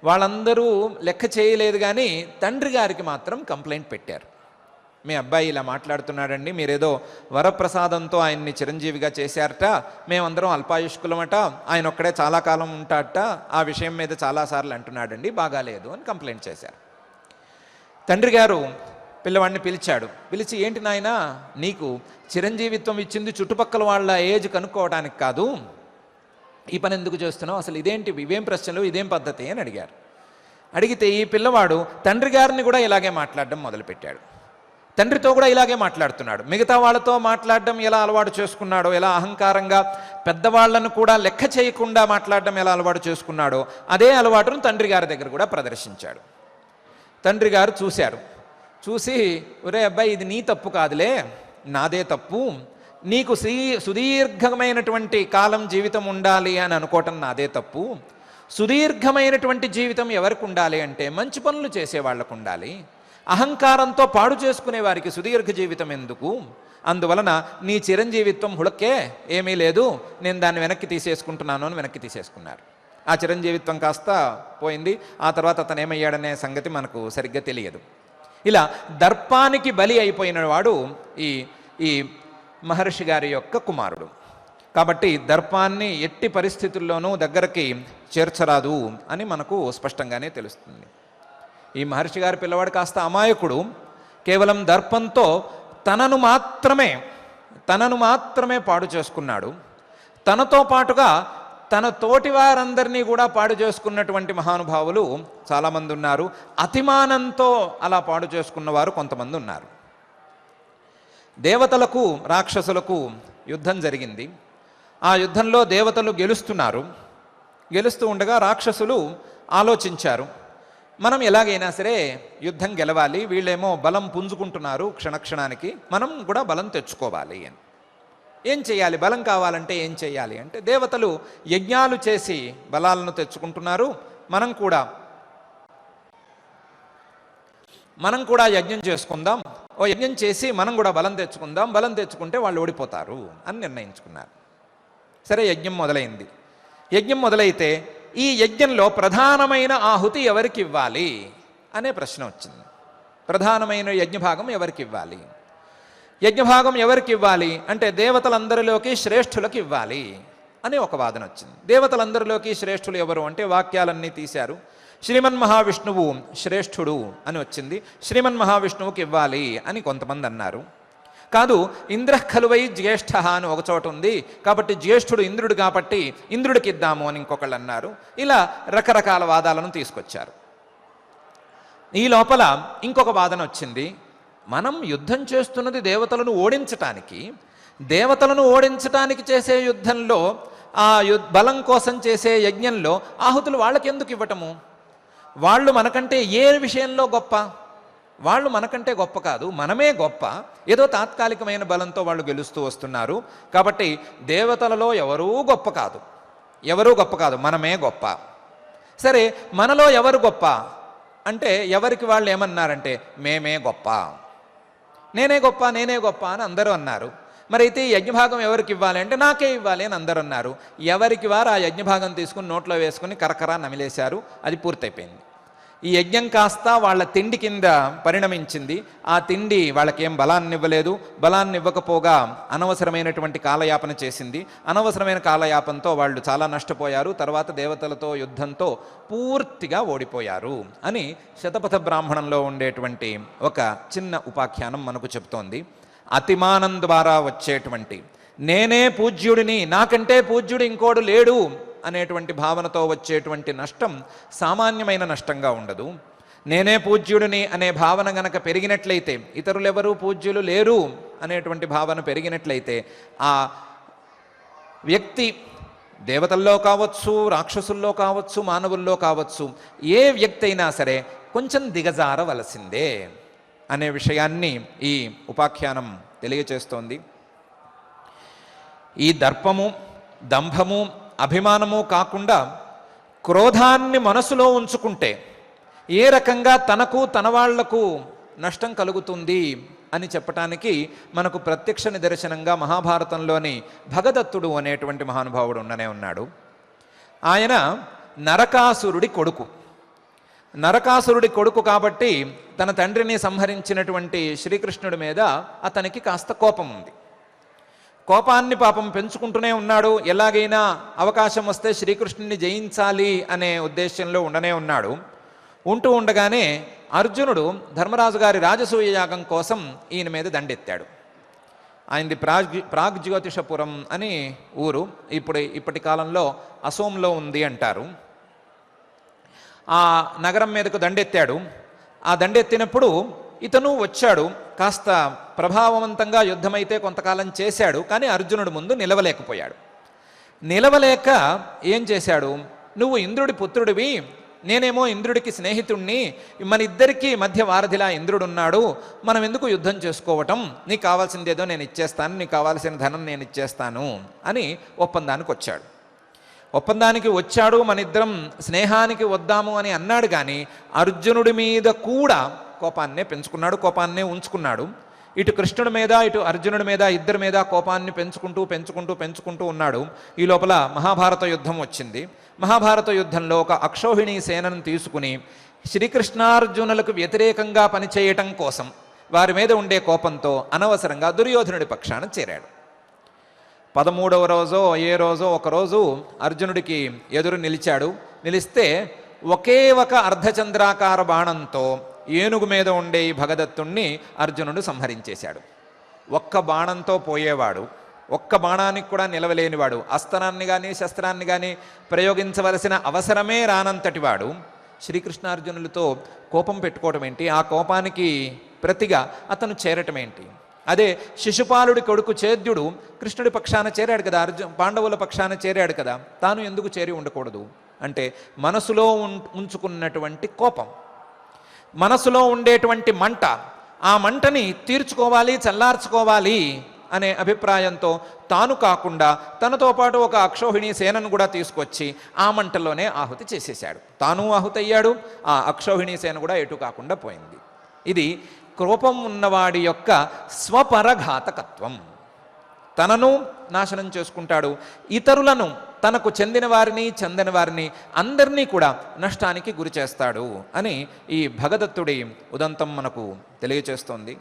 వాళ్ళందరూ లెక్క చేయలేదు, కానీ తండ్రి గారికి మాత్రం కంప్లైంట్ పెట్టారు. మీ అబ్బాయి ఇలా మాట్లాడుతున్నాడండి, మీరేదో వరప్రసాదంతో ఆయన్ని చిరంజీవిగా చేశారట, మేమందరం అల్పాయుష్కులమట, ఆయన ఒక్కడే చాలా కాలం ఉంటాడట, ఆ విషయం మీద చాలాసార్లు అంటున్నాడండి, బాగాలేదు అని కంప్లైంట్ చేశారు. తండ్రి గారు పిల్లవాడిని పిలిచాడు. పిలిచి, ఏంటి నాయనా, నీకు చిరంజీవిత్వం ఇచ్చింది చుట్టుపక్కల వాళ్ళ ఏజ్ కనుక్కోవడానికి కాదు, ఈ పని ఎందుకు చేస్తున్నావు, అసలు ఇదేంటి, ఇవేం ప్రశ్నలు, ఇదేం పద్ధతి అని అడిగారు. అడిగితే ఈ పిల్లవాడు తండ్రి గారిని కూడా ఇలాగే మాట్లాడడం మొదలుపెట్టాడు. తండ్రితో కూడా ఇలాగే మాట్లాడుతున్నాడు. మిగతా వాళ్ళతో మాట్లాడడం ఎలా అలవాటు చేసుకున్నాడో, ఎలా అహంకారంగా పెద్దవాళ్లను కూడా లెక్క చేయకుండా మాట్లాడడం ఎలా అలవాటు చేసుకున్నాడో, అదే అలవాటును తండ్రి గారి దగ్గర కూడా ప్రదర్శించాడు. తండ్రి గారు చూశారు. చూసి, ఒరే అబ్బాయి, ఇది నీ తప్పు కాదులే, నాదే తప్పు, నీకు సుదీర్ఘమైనటువంటి కాలం జీవితం ఉండాలి అని అనుకోవటం నాదే తప్పు. సుదీర్ఘమైనటువంటి జీవితం ఎవరికి ఉండాలి అంటే మంచి పనులు చేసే వాళ్ళకు ఉండాలి, అహంకారంతో పాడు చేసుకునే వారికి సుదీర్ఘ జీవితం ఎందుకు, అందువలన నీ చిరంజీవిత్వం హుళక్కే, ఏమీ లేదు, నేను దాన్ని వెనక్కి తీసేసుకుంటున్నాను అని వెనక్కి తీసేసుకున్నారు. ఆ చిరంజీవిత్వం కాస్త పోయింది. ఆ తర్వాత అతను ఏమయ్యాడనే సంగతి మనకు సరిగ్గా తెలియదు. ఇలా దర్పానికి బలి అయిపోయిన వాడు ఈ మహర్షి గారి యొక్క కుమారుడు. కాబట్టి దర్పాన్ని ఎట్టి పరిస్థితుల్లోనూ దగ్గరికి చేర్చరాదు అని మనకు స్పష్టంగానే తెలుస్తుంది. ఈ మహర్షి గారి పిల్లవాడు కాస్త అమాయకుడు. కేవలం దర్పంతో తనను మాత్రమే పాడు చేసుకున్నాడు. తనతో పాటుగా తన తోటి వారందరినీ కూడా పాడు చేసుకున్నటువంటి మహానుభావులు చాలామంది ఉన్నారు. అతిమానంతో అలా పాడు చేసుకున్నవారు కొంతమంది ఉన్నారు. దేవతలకు రాక్షసులకు యుద్ధం జరిగింది. ఆ యుద్ధంలో దేవతలు గెలుస్తూ ఉండగా రాక్షసులు ఆలోచించారు, మనం ఎలాగైనా సరే యుద్ధం గెలవాలి, వీళ్ళేమో బలం పుంజుకుంటున్నారు క్షణక్షణానికి, మనం కూడా బలం తెచ్చుకోవాలి అని. ఏం చేయాలి, బలం కావాలంటే ఏం చేయాలి అంటే, దేవతలు యజ్ఞాలు చేసి బలాలను తెచ్చుకుంటున్నారు, మనం కూడా యజ్ఞం చేసుకుందాం, ఓ యజ్ఞం చేసి మనం కూడా బలం తెచ్చుకుందాం, బలం తెచ్చుకుంటే వాళ్ళు ఓడిపోతారు అని నిర్ణయించుకున్నారు. సరే, యజ్ఞం మొదలైంది. యజ్ఞం మొదలైతే ఈ యజ్ఞంలో ప్రధానమైన ఆహుతి ఎవరికి ఇవ్వాలి అనే ప్రశ్న వచ్చింది. ప్రధానమైన యజ్ఞభాగం ఎవరికి ఇవ్వాలి? యజ్ఞభాగం ఎవరికి ఇవ్వాలి అంటే దేవతలందరిలోకి శ్రేష్ఠులకు ఇవ్వాలి అని ఒక వాదన వచ్చింది. దేవతలందరిలోకి శ్రేష్ఠులు ఎవరు అంటే వాక్యాలన్నీ తీశారు. శ్రీమన్మహావిష్ణువు శ్రేష్ఠుడు అని వచ్చింది. శ్రీమన్మహావిష్ణువుకి ఇవ్వాలి అని కొంతమంది అన్నారు. కాదు, ఇంద్ర ఖలువై జ్యేష్ఠ అని ఒక చోట ఉంది, కాబట్టి జ్యేష్ఠుడు ఇంద్రుడు కాబట్టి ఇంద్రుడికి ఇద్దాము అని ఇంకొకళ్ళు అన్నారు. ఇలా రకరకాల వాదాలను తీసుకొచ్చారు. ఈ లోపల ఇంకొక వాదన వచ్చింది. మనం యుద్ధం చేస్తున్నది దేవతలను ఓడించటానికి. దేవతలను ఓడించటానికి చేసే యుద్ధంలో, ఆ బలం కోసం చేసే యజ్ఞంలో ఆహుతులు వాళ్ళకి ఎందుకు ఇవ్వటము? వాళ్ళు మనకంటే ఏ విషయంలో గొప్ప? వాళ్ళు మనకంటే గొప్ప కాదు, మనమే గొప్ప. ఏదో తాత్కాలికమైన బలంతో వాళ్ళు గెలుస్తూ వస్తున్నారు. కాబట్టి దేవతలలో ఎవరూ గొప్ప కాదు, ఎవరూ గొప్ప కాదు, మనమే గొప్ప. సరే, మనలో ఎవరు గొప్ప అంటే ఎవరికి వాళ్ళు ఏమన్నారంటే మేమే గొప్ప, నేనే గొప్ప, నేనే గొప్ప అని అందరూ అన్నారు. మరి అయితే ఈ యజ్ఞభాగం ఎవరికి ఇవ్వాలి అంటే నాకే ఇవ్వాలి అని అందరూ అన్నారు. ఎవరికి వారు ఆ యజ్ఞభాగం తీసుకుని నోట్లో వేసుకుని కరకరా నమిలేశారు. అది పూర్తయిపోయింది. ఈ యజ్ఞం కాస్త వాళ్ళ తిండి కింద పరిణమించింది. ఆ తిండి వాళ్ళకేం బలాన్ని ఇవ్వలేదు. బలాన్ని ఇవ్వకపోగా అనవసరమైనటువంటి కాలయాపన చేసింది. అనవసరమైన కాలయాపనతో వాళ్ళు చాలా నష్టపోయారు. తర్వాత దేవతలతో యుద్ధంతో పూర్తిగా ఓడిపోయారు అని శతపథ బ్రాహ్మణంలో ఉండేటువంటి ఒక చిన్న ఉపాఖ్యానం మనకు చెప్తోంది. అతిమానం ద్వారా వచ్చేటువంటి నేనే పూజ్యుడిని, నాకంటే పూజ్యుడు ఇంకోడు లేడు అనేటువంటి భావనతో వచ్చేటువంటి నష్టం సామాన్యమైన నష్టంగా ఉండదు. నేనే పూజ్యుడిని అనే భావన గనక పెరిగినట్లయితే, ఇతరులెవరూ పూజ్యులు లేరు అనేటువంటి భావన పెరిగినట్లయితే, ఆ వ్యక్తి దేవతల్లో కావచ్చు, రాక్షసుల్లో కావచ్చు, మానవుల్లో కావచ్చు, ఏ వ్యక్తి అయినా సరే కొంచెం దిగజారవలసిందే అనే విషయాన్ని ఈ ఉపాఖ్యానం తెలియచేస్తోంది. ఈ దర్పము, దంభము, అభిమానము కాకుండా క్రోధాన్ని మనసులో ఉంచుకుంటే ఏ రకంగా తనకు తన వాళ్లకు నష్టం కలుగుతుంది అని చెప్పటానికి మనకు ప్రత్యక్ష నిదర్శనంగా మహాభారతంలోని భగదత్తుడు అనేటువంటి మహానుభావుడు ఉండనే ఉన్నాడు. ఆయన నరకాసురుడి కొడుకు. నరకాసురుడి కొడుకు కాబట్టి తన తండ్రిని సంహరించినటువంటి శ్రీకృష్ణుడి మీద అతనికి కాస్త కోపం ఉంది. కోపాన్ని పాపం పెంచుకుంటూనే ఉన్నాడు. ఎలాగైనా అవకాశం వస్తే శ్రీకృష్ణుని జయించాలి అనే ఉద్దేశంలో ఉండనే ఉన్నాడు. ఉంటూ ఉండగానే అర్జునుడు ధర్మరాజు గారి రాజసూయ యాగం కోసం ఈయన మీద దండెత్తాడు. ఆయనది ప్రాగ్జ్యోతిషపురం అని ఊరు, ఇప్పటి కాలంలో అసోంలో ఉంది అంటారు. ఆ నగరం మీదకు దండెత్తాడు. ఆ దండెత్తినప్పుడు ఇతను వచ్చాడు. కాస్త ప్రభావవంతంగా యుద్ధమైతే కొంతకాలం చేశాడు. కానీ అర్జునుడి ముందు నిలవలేకపోయాడు. నిలవలేక ఏం చేశాడు, నువ్వు ఇంద్రుడి పుత్రుడివి, నేనేమో ఇంద్రుడికి స్నేహితుణ్ణి, మన ఇద్దరికీ మధ్య వారధిలా ఇంద్రుడున్నాడు, మనం ఎందుకు యుద్ధం చేసుకోవటం, నీకు కావాల్సిందేదో నేను ఇచ్చేస్తాను, నీకు కావాల్సిన ధనం నేను ఇచ్చేస్తాను అని ఒప్పందానికి వచ్చాడు. ఒప్పందానికి వచ్చాడు, మన ఇద్దరం స్నేహానికి వద్దాము అని అన్నాడు. కానీ అర్జునుడి మీద కూడా కోపాన్నే పెంచుకున్నాడు, కోపాన్నే ఉంచుకున్నాడు. ఇటు కృష్ణుడి మీద, ఇటు అర్జునుడి మీద, ఇద్దరి మీద కోపాన్ని పెంచుకుంటూ ఉన్నాడు. ఈ లోపల మహాభారత యుద్ధం వచ్చింది. మహాభారత యుద్ధంలో ఒక అక్షౌహిణీ సేనను తీసుకుని శ్రీకృష్ణార్జునులకు వ్యతిరేకంగా పనిచేయటం కోసం వారి మీద ఉండే కోపంతో అనవసరంగా దుర్యోధనుడి పక్షాన చేరాడు. 13వ రోజో ఒకరోజు అర్జునుడికి ఎదురు నిలిచాడు. నిలిస్తే ఒకే ఒక అర్ధచంద్రాకార బాణంతో ఏనుగు మీద ఉండే ఈ భగదత్తుణ్ణి అర్జునుడు సంహరించేశాడు. ఒక్క బాణంతో పోయేవాడు, ఒక్క బాణానికి కూడా నిలవలేనివాడు, అస్త్రాన్ని కానీ శస్త్రాన్ని కానీ ప్రయోగించవలసిన అవసరమే రానంతటివాడు శ్రీకృష్ణార్జునులతో కోపం పెట్టుకోవటం ఏంటి? ఆ కోపానికి ప్రతిగా అతను చేరటం ఏంటి? అదే శిశుపాలుడి కొడుకు చేద్యుడు కృష్ణుడి పక్షాన చేరాడు కదా, పాండవుల పక్షాన చేరాడు కదా, తాను ఎందుకు చేరి ఉండకూడదు అంటే మనసులో ఉంచుకున్నటువంటి కోపం, మనసులో ఉండేటువంటి మంట, ఆ మంటని తీర్చుకోవాలి, చల్లార్చుకోవాలి అనే అభిప్రాయంతో తాను కాకుండా తనతో పాటు ఒక అక్షౌహిణీ సేనను కూడా తీసుకొచ్చి ఆ మంటల్లోనే ఆహుతి చేసేశాడు. తాను ఆహుతయ్యాడు, ఆ అక్షౌహిణీ సేన కూడా ఎటు కాకుండా పోయింది. ఇది కోపం ఉన్నవాడి యొక్క స్వపరఘాతకత్వం. తనను నాశనం చేసుకుంటాడు, ఇతరులను తనకు చెందిన వారిని అందరినీ కూడా నష్టానికి గురి చేస్తాడు అని ఈ భగదత్తుడి ఉదంతం మనకు తెలియచేస్తోంది.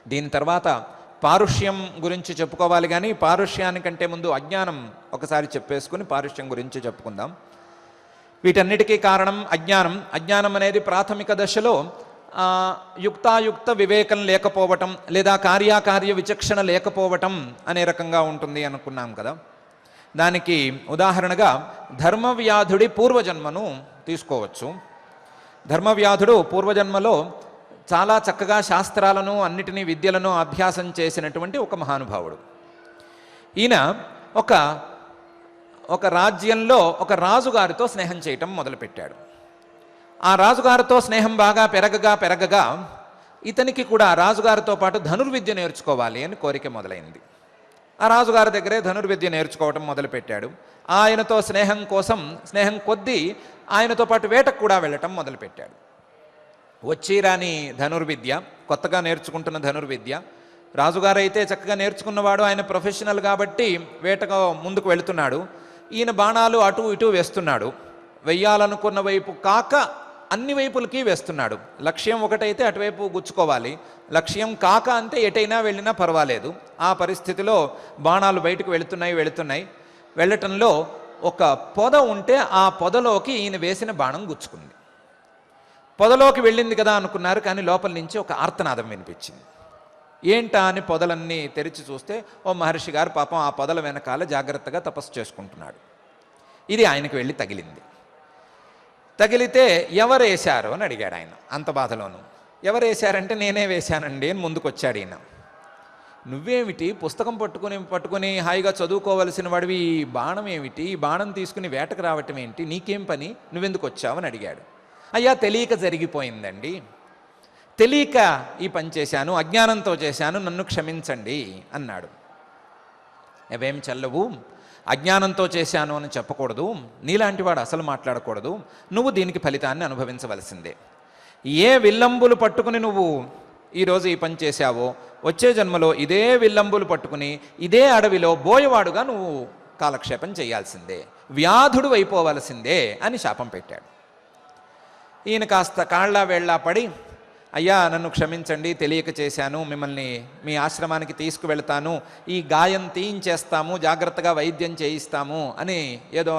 దీని తర్వాత పారుష్యం గురించి చెప్పుకోవాలి, కానీ పారుష్యానికంటే ముందు అజ్ఞానం ఒకసారి చెప్పేసుకుని పారుష్యం గురించి చెప్పుకుందాం. వీటన్నిటికీ కారణం అజ్ఞానం. అజ్ఞానం అనేది ప్రాథమిక దశలో యుక్తాయుక్త వివేకం లేకపోవటం లేదా కార్యాకార్య విచక్షణ లేకపోవటం అనే రకంగా ఉంటుంది అనుకున్నాం కదా. దానికి ఉదాహరణగా ధర్మవ్యాధుడి పూర్వజన్మను తీసుకోవచ్చు. ధర్మవ్యాధుడు పూర్వజన్మలో చాలా చక్కగా శాస్త్రాలను అన్నిటినీ విద్యలను అభ్యాసం చేసినటువంటి ఒక మహానుభావుడు. ఈయన ఒక రాజ్యంలో ఒక రాజుగారితో స్నేహం చేయటం మొదలుపెట్టాడు. ఆ రాజుగారితో స్నేహం బాగా పెరగగా ఇతనికి కూడా రాజుగారితో పాటు ధనుర్విద్య నేర్చుకోవాలి అని కోరిక మొదలైంది. ఆ రాజుగారి దగ్గరే ధనుర్విద్య నేర్చుకోవటం మొదలుపెట్టాడు. ఆయనతో స్నేహం కొద్దీ ఆయనతో పాటు వేటకు కూడా వెళ్ళటం మొదలుపెట్టాడు. వచ్చిరాని ధనుర్విద్య, కొత్తగా నేర్చుకుంటున్న ధనుర్విద్య. రాజుగారు అయితే చక్కగా నేర్చుకున్నవాడు, ఆయన ప్రొఫెషనల్ కాబట్టి వేటగా ముందుకు వెళుతున్నాడు. ఈయన బాణాలు అటు ఇటు వేస్తున్నాడు. వెయ్యాలనుకున్న వైపు కాక అన్ని వైపులకి వేస్తున్నాడు. లక్ష్యం ఒకటైతే అటువైపు గుచ్చుకోవాలి, లక్ష్యం కాక అంటే ఎటైనా వెళ్ళినా పర్వాలేదు. ఆ పరిస్థితిలో బాణాలు బయటకు వెళుతున్నాయి. వెళ్ళటంలో ఒక పొద ఉంటే ఆ పొదలోకి ఈయన వేసిన బాణం గుచ్చుకుంది. పొదలోకి వెళ్ళింది కదా అనుకున్నారు, కానీ లోపల నుంచి ఒక ఆర్తనాదం వినిపించింది. ఏంటా అని పొదలన్నీ తెరిచి చూస్తే ఓ మహర్షి గారు పాపం ఆ పొదల వెనకాల జాగ్రత్తగా తపస్సు చేసుకుంటున్నాడు. ఇది ఆయనకు వెళ్ళి తగిలింది. తగిలితే ఎవరేశారు అని అడిగాడు ఆయన అంత బాధలోను. ఎవరేశారంటే నేనే వేశానండి అని ముందుకొచ్చాడు ఈయన. నువ్వేమిటి పుస్తకం పట్టుకుని హాయిగా చదువుకోవలసిన వాడివి, ఈ బాణం ఏమిటి, ఈ బాణం తీసుకుని వేటకు రావటం ఏంటి, నీకేం పని, నువ్వెందుకు వచ్చావు అని అడిగాడు. అయ్యా తెలియక జరిగిపోయిందండి, తెలియక ఈ పని చేశాను, అజ్ఞానంతో చేశాను, నన్ను క్షమించండి అన్నాడు. అవేం చెల్లవు, అజ్ఞానంతో చేశాను అని చెప్పకూడదు, నీలాంటి వాడు అసలు మాట్లాడకూడదు, నువ్వు దీనికి ఫలితాన్ని అనుభవించవలసిందే. ఏ విల్లంబులు పట్టుకుని నువ్వు ఈరోజు ఈ పని చేశావో వచ్చే జన్మలో ఇదే విల్లంబులు పట్టుకుని ఇదే అడవిలో బోయవాడుగా నువ్వు కాలక్షేపం చేయాల్సిందే, వ్యాధుడు అయిపోవలసిందే అని శాపం పెట్టాడు. ఈయన కాస్త కాళ్ళ వేళ్ళ పడి, అయ్యా నన్ను క్షమించండి, తెలియక చేశాను, మిమ్మల్ని మీ ఆశ్రమానికి తీసుకువెళ్తాను, ఈ గాయం తీయించేస్తాము, జాగ్రత్తగా వైద్యం చేయిస్తాము అని ఏదో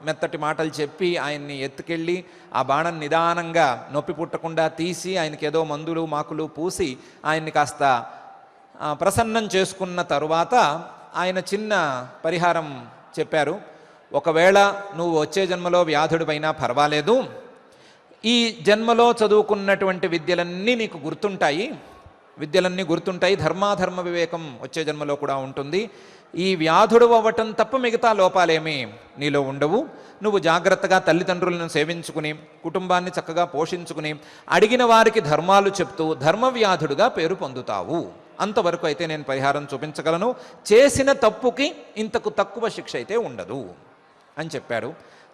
మెత్తటి మాటలు చెప్పి ఆయన్ని ఎత్తుకెళ్ళి ఆ బాణం నిదానంగా నొప్పి పుట్టకుండా తీసి ఆయనకి ఏదో మందులు మాకులు పూసి ఆయన్ని కాస్త ప్రసన్నం చేసుకున్న తరువాత ఆయన చిన్న పరిహారం చెప్పారు. ఒకవేళ నువ్వు వచ్చే జన్మలో వ్యాధుడిపైనా పర్వాలేదు, ఈ జన్మలో చదువుకున్నటువంటి విద్యలన్నీ నీకు గుర్తుంటాయి, ధర్మాధర్మ వివేకం వచ్చే జన్మలో కూడా ఉంటుంది. ఈ వ్యాధుడు అవ్వటం తప్ప మిగతా లోపాలేమీ నీలో ఉండవు. నువ్వు జాగ్రత్తగా తల్లిదండ్రులను సేవించుకుని కుటుంబాన్ని చక్కగా పోషించుకుని అడిగిన వారికి ధర్మాలు చెప్తూ ధర్మవ్యాధుడుగా పేరు పొందుతావు. అంతవరకు అయితే నేను పరిహారం చూపించగలను, చేసిన తప్పుకి ఇంతకు తక్కువ శిక్ష అయితే ఉండదు అని చెప్పాడు.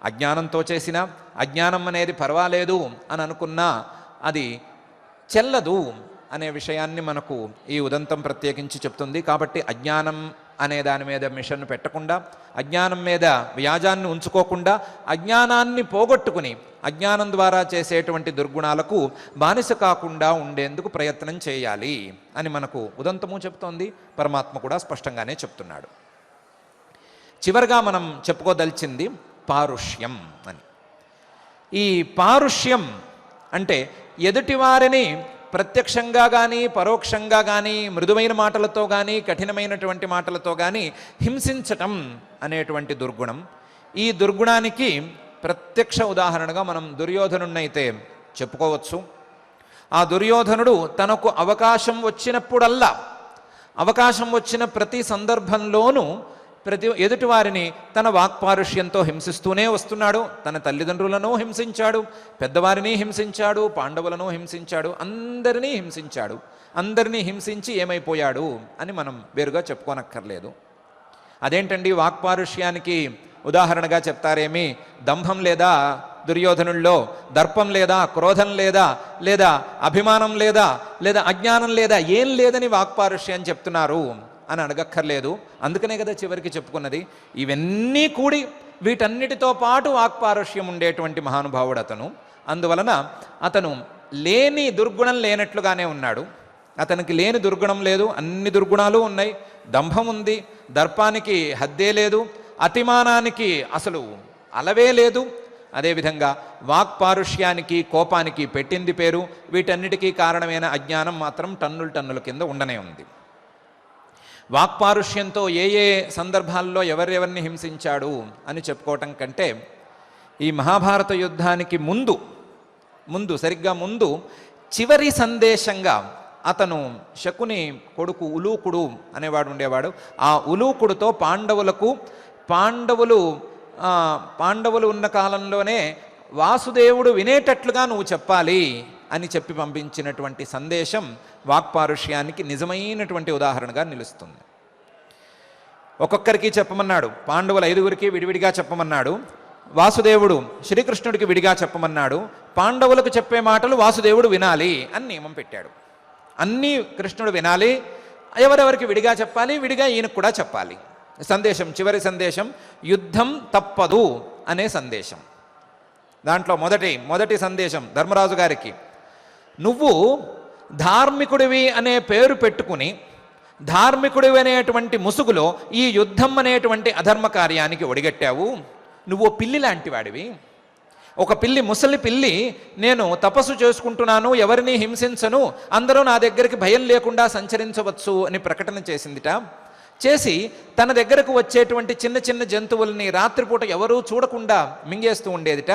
అజ్ఞానంతో చేసిన, అజ్ఞానం అనేది పర్వాలేదు అని అనుకున్నా అది చెల్లదు అనే విషయాన్ని మనకు ఈ ఉదంతం ప్రత్యేకించి చెప్తుంది. కాబట్టి అజ్ఞానం అనే దాని మీద మిషన్ పెట్టకుండా, అజ్ఞానం మీద వ్యాజాన్ని ఉంచుకోకుండా, అజ్ఞానాన్ని పోగొట్టుకుని అజ్ఞానం ద్వారా చేసేటువంటి దుర్గుణాలకు బానిస కాకుండా ఉండేందుకు ప్రయత్నం చేయాలి అని మనకు ఉదంతము చెప్తోంది, పరమాత్మ కూడా స్పష్టంగానే చెప్తున్నాడు. చివరిగా మనం చెప్పుకోదలిచింది పారుష్యం అని. ఈ పారుష్యం అంటే ఎదుటివారిని ప్రత్యక్షంగా కానీ పరోక్షంగా కానీ మృదువైన మాటలతో కానీ కఠినమైనటువంటి మాటలతో కానీ హింసించటం అనేటువంటి దుర్గుణం. ఈ దుర్గుణానికి ప్రత్యక్ష ఉదాహరణగా మనం దుర్యోధనుడినైతే చెప్పుకోవచ్చు. ఆ దుర్యోధనుడు తనకు అవకాశం వచ్చినప్పుడల్లా, అవకాశం వచ్చిన ప్రతి సందర్భంలోనూ ఎదుటివారిని తన వాక్పారుష్యంతో హింసిస్తూనే వస్తున్నాడు. తన తల్లిదండ్రులను హింసించాడు, పెద్దవారిని హింసించాడు, పాండవులను హింసించాడు, అందరినీ హింసించి ఏమైపోయాడు అని మనం వేరుగా చెప్పుకోనక్కర్లేదు. అదేంటండి వాక్పారుష్యానికి ఉదాహరణగా చెప్తారేమి, దంభం లేదా దుర్యోధనుల్లో, దర్పం లేదా, క్రోధం లేదా అభిమానం లేదా అజ్ఞానం లేదా, ఏం లేదని వాక్పారుష్యం చెప్తున్నారు అని అడగక్కర్లేదు. అందుకనే కదా చివరికి చెప్పుకున్నది. ఇవన్నీ కూడి వీటన్నిటితో పాటు వాక్పారుష్యం ఉండేటువంటి మహానుభావుడు అతను. అందువలన అతను లేని దుర్గుణం లేనట్లుగానే ఉన్నాడు. అతనికి లేని దుర్గుణం లేదు, అన్ని దుర్గుణాలు ఉన్నాయి. దంభం ఉంది, దర్పానికి హద్దే లేదు, అతిమానానికి అసలు అలవే లేదు. అదేవిధంగా వాక్పారుష్యానికి కోపానికి పెట్టింది పేరు. వీటన్నిటికీ కారణమైన అజ్ఞానం మాత్రం టన్నుల టన్నుల కింద ఉండనే ఉంది. వాక్పారుష్యంతో ఏ ఏ సందర్భాల్లో ఎవరెవరిని హింసించాడు అని చెప్పుకోవటం కంటే, ఈ మహాభారత యుద్ధానికి ముందు సరిగ్గా ముందు చివరి సందేశంగా అతను శకుని కొడుకు ఉలూకుడు అనేవాడు ఉండేవాడు. ఆ ఉలూకుడుతో పాండవులు ఉన్న కాలంలోనే వాసుదేవుడు వినేటట్లుగా నువ్వు చెప్పాలి అని చెప్పి పంపించినటువంటి సందేశం వాక్పారుష్యానికి నిజమైనటువంటి ఉదాహరణగా నిలుస్తుంది. ఒక్కొక్కరికి చెప్పమన్నాడు. పాండవుల 5గురికి విడివిడిగా చెప్పమన్నాడు. వాసుదేవుడు శ్రీకృష్ణుడికి విడిగా చెప్పమన్నాడు. పాండవులకు చెప్పే మాటలు వాసుదేవుడు వినాలి అని నియమం పెట్టాడు. అన్నీ కృష్ణుడు వినాలి, ఎవరెవరికి విడిగా చెప్పాలి, విడిగా ఈయనకు కూడా చెప్పాలి. సందేశం, చివరి సందేశం యుద్ధం తప్పదు అనే సందేశం. దాంట్లో మొదటి సందేశం ధర్మరాజు గారికి, నువ్వు ధార్మికుడివి అనే పేరు పెట్టుకుని ధార్మికుడివి అనేటువంటి ముసుగులో ఈ యుద్ధం అనేటువంటి అధర్మ కార్యానికి ఒడిగట్టావు. నువ్వు పిల్లి లాంటి వాడివి. ఒక పిల్లి, ముసలి పిల్లి, నేను తపస్సు చేసుకుంటున్నాను, ఎవరిని హింసించను, అందరూ నా దగ్గరికి భయం లేకుండా సంచరించవచ్చు అని ప్రకటన చేసిందిట. చేసి తన దగ్గరకు వచ్చేటువంటి చిన్న చిన్న జంతువుల్ని రాత్రిపూట ఎవరూ చూడకుండా మింగేస్తూ ఉండేదిట.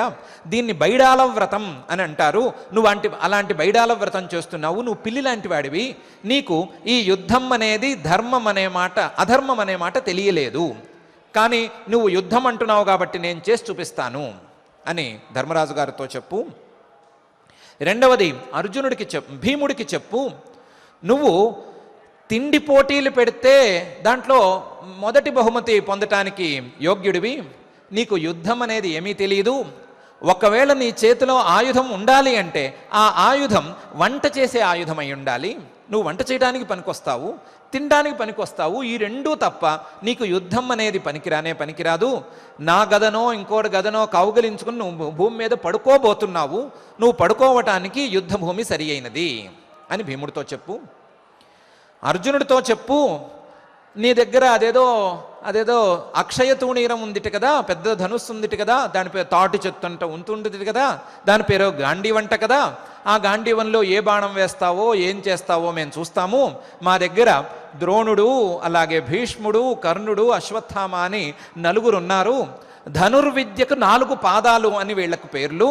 దీన్ని బైడాల వ్రతం అని అంటారు. అలాంటి బైడాల వ్రతం చేస్తున్నావు. నువ్వు పిల్లి లాంటి వాడివి. నీకు ఈ యుద్ధం అనేది ధర్మం అనే మాట, అధర్మం అనే మాట తెలియలేదు. కానీ నువ్వు యుద్ధం అంటున్నావు కాబట్టి నేను చేసి చూపిస్తాను అని ధర్మరాజు గారితో చెప్పు. రెండవది అర్జునుడికి భీముడికి చెప్పు, నువ్వు తిండి పోటీలు పెడితే దాంట్లో మొదటి బహుమతి పొందటానికి యోగ్యుడివి. నీకు యుద్ధం అనేది ఏమీ తెలియదు. ఒకవేళ నీ చేతిలో ఆయుధం ఉండాలి అంటే ఆ ఆయుధం వంట చేసే ఆయుధం అయి ఉండాలి. నువ్వు వంట చేయడానికి పనికొస్తావు, తినడానికి పనికొస్తావు. ఈ రెండూ తప్ప నీకు యుద్ధం అనేది పనికిరాదు. నా గదనో ఇంకోటి గదనో కౌగలించుకుని నువ్వు భూమి మీద పడుకోబోతున్నావు. నువ్వు పడుకోవటానికి యుద్ధ భూమి సరి అయినది అని భీముడితో చెప్పు. అర్జునుడితో చెప్పు, నీ దగ్గర అదేదో అక్షయ తూణీరం ఉందిట కదా, పెద్ద ధనుస్సు ఉందిట కదా, దాని పేరు తాటి చెత్త అంట ఉంటుండేది కదా, దాని పేరు గాంధీవంట కదా. ఆ గాంధీవంలో ఏ బాణం వేస్తావో ఏం చేస్తావో మేము చూస్తాము. మా దగ్గర ద్రోణుడు, అలాగే భీష్ముడు, కర్ణుడు, అశ్వత్థామ అని 4 ఉన్నారు. ధనుర్విద్యకు 4 పాదాలు అని వీళ్లకు పేర్లు.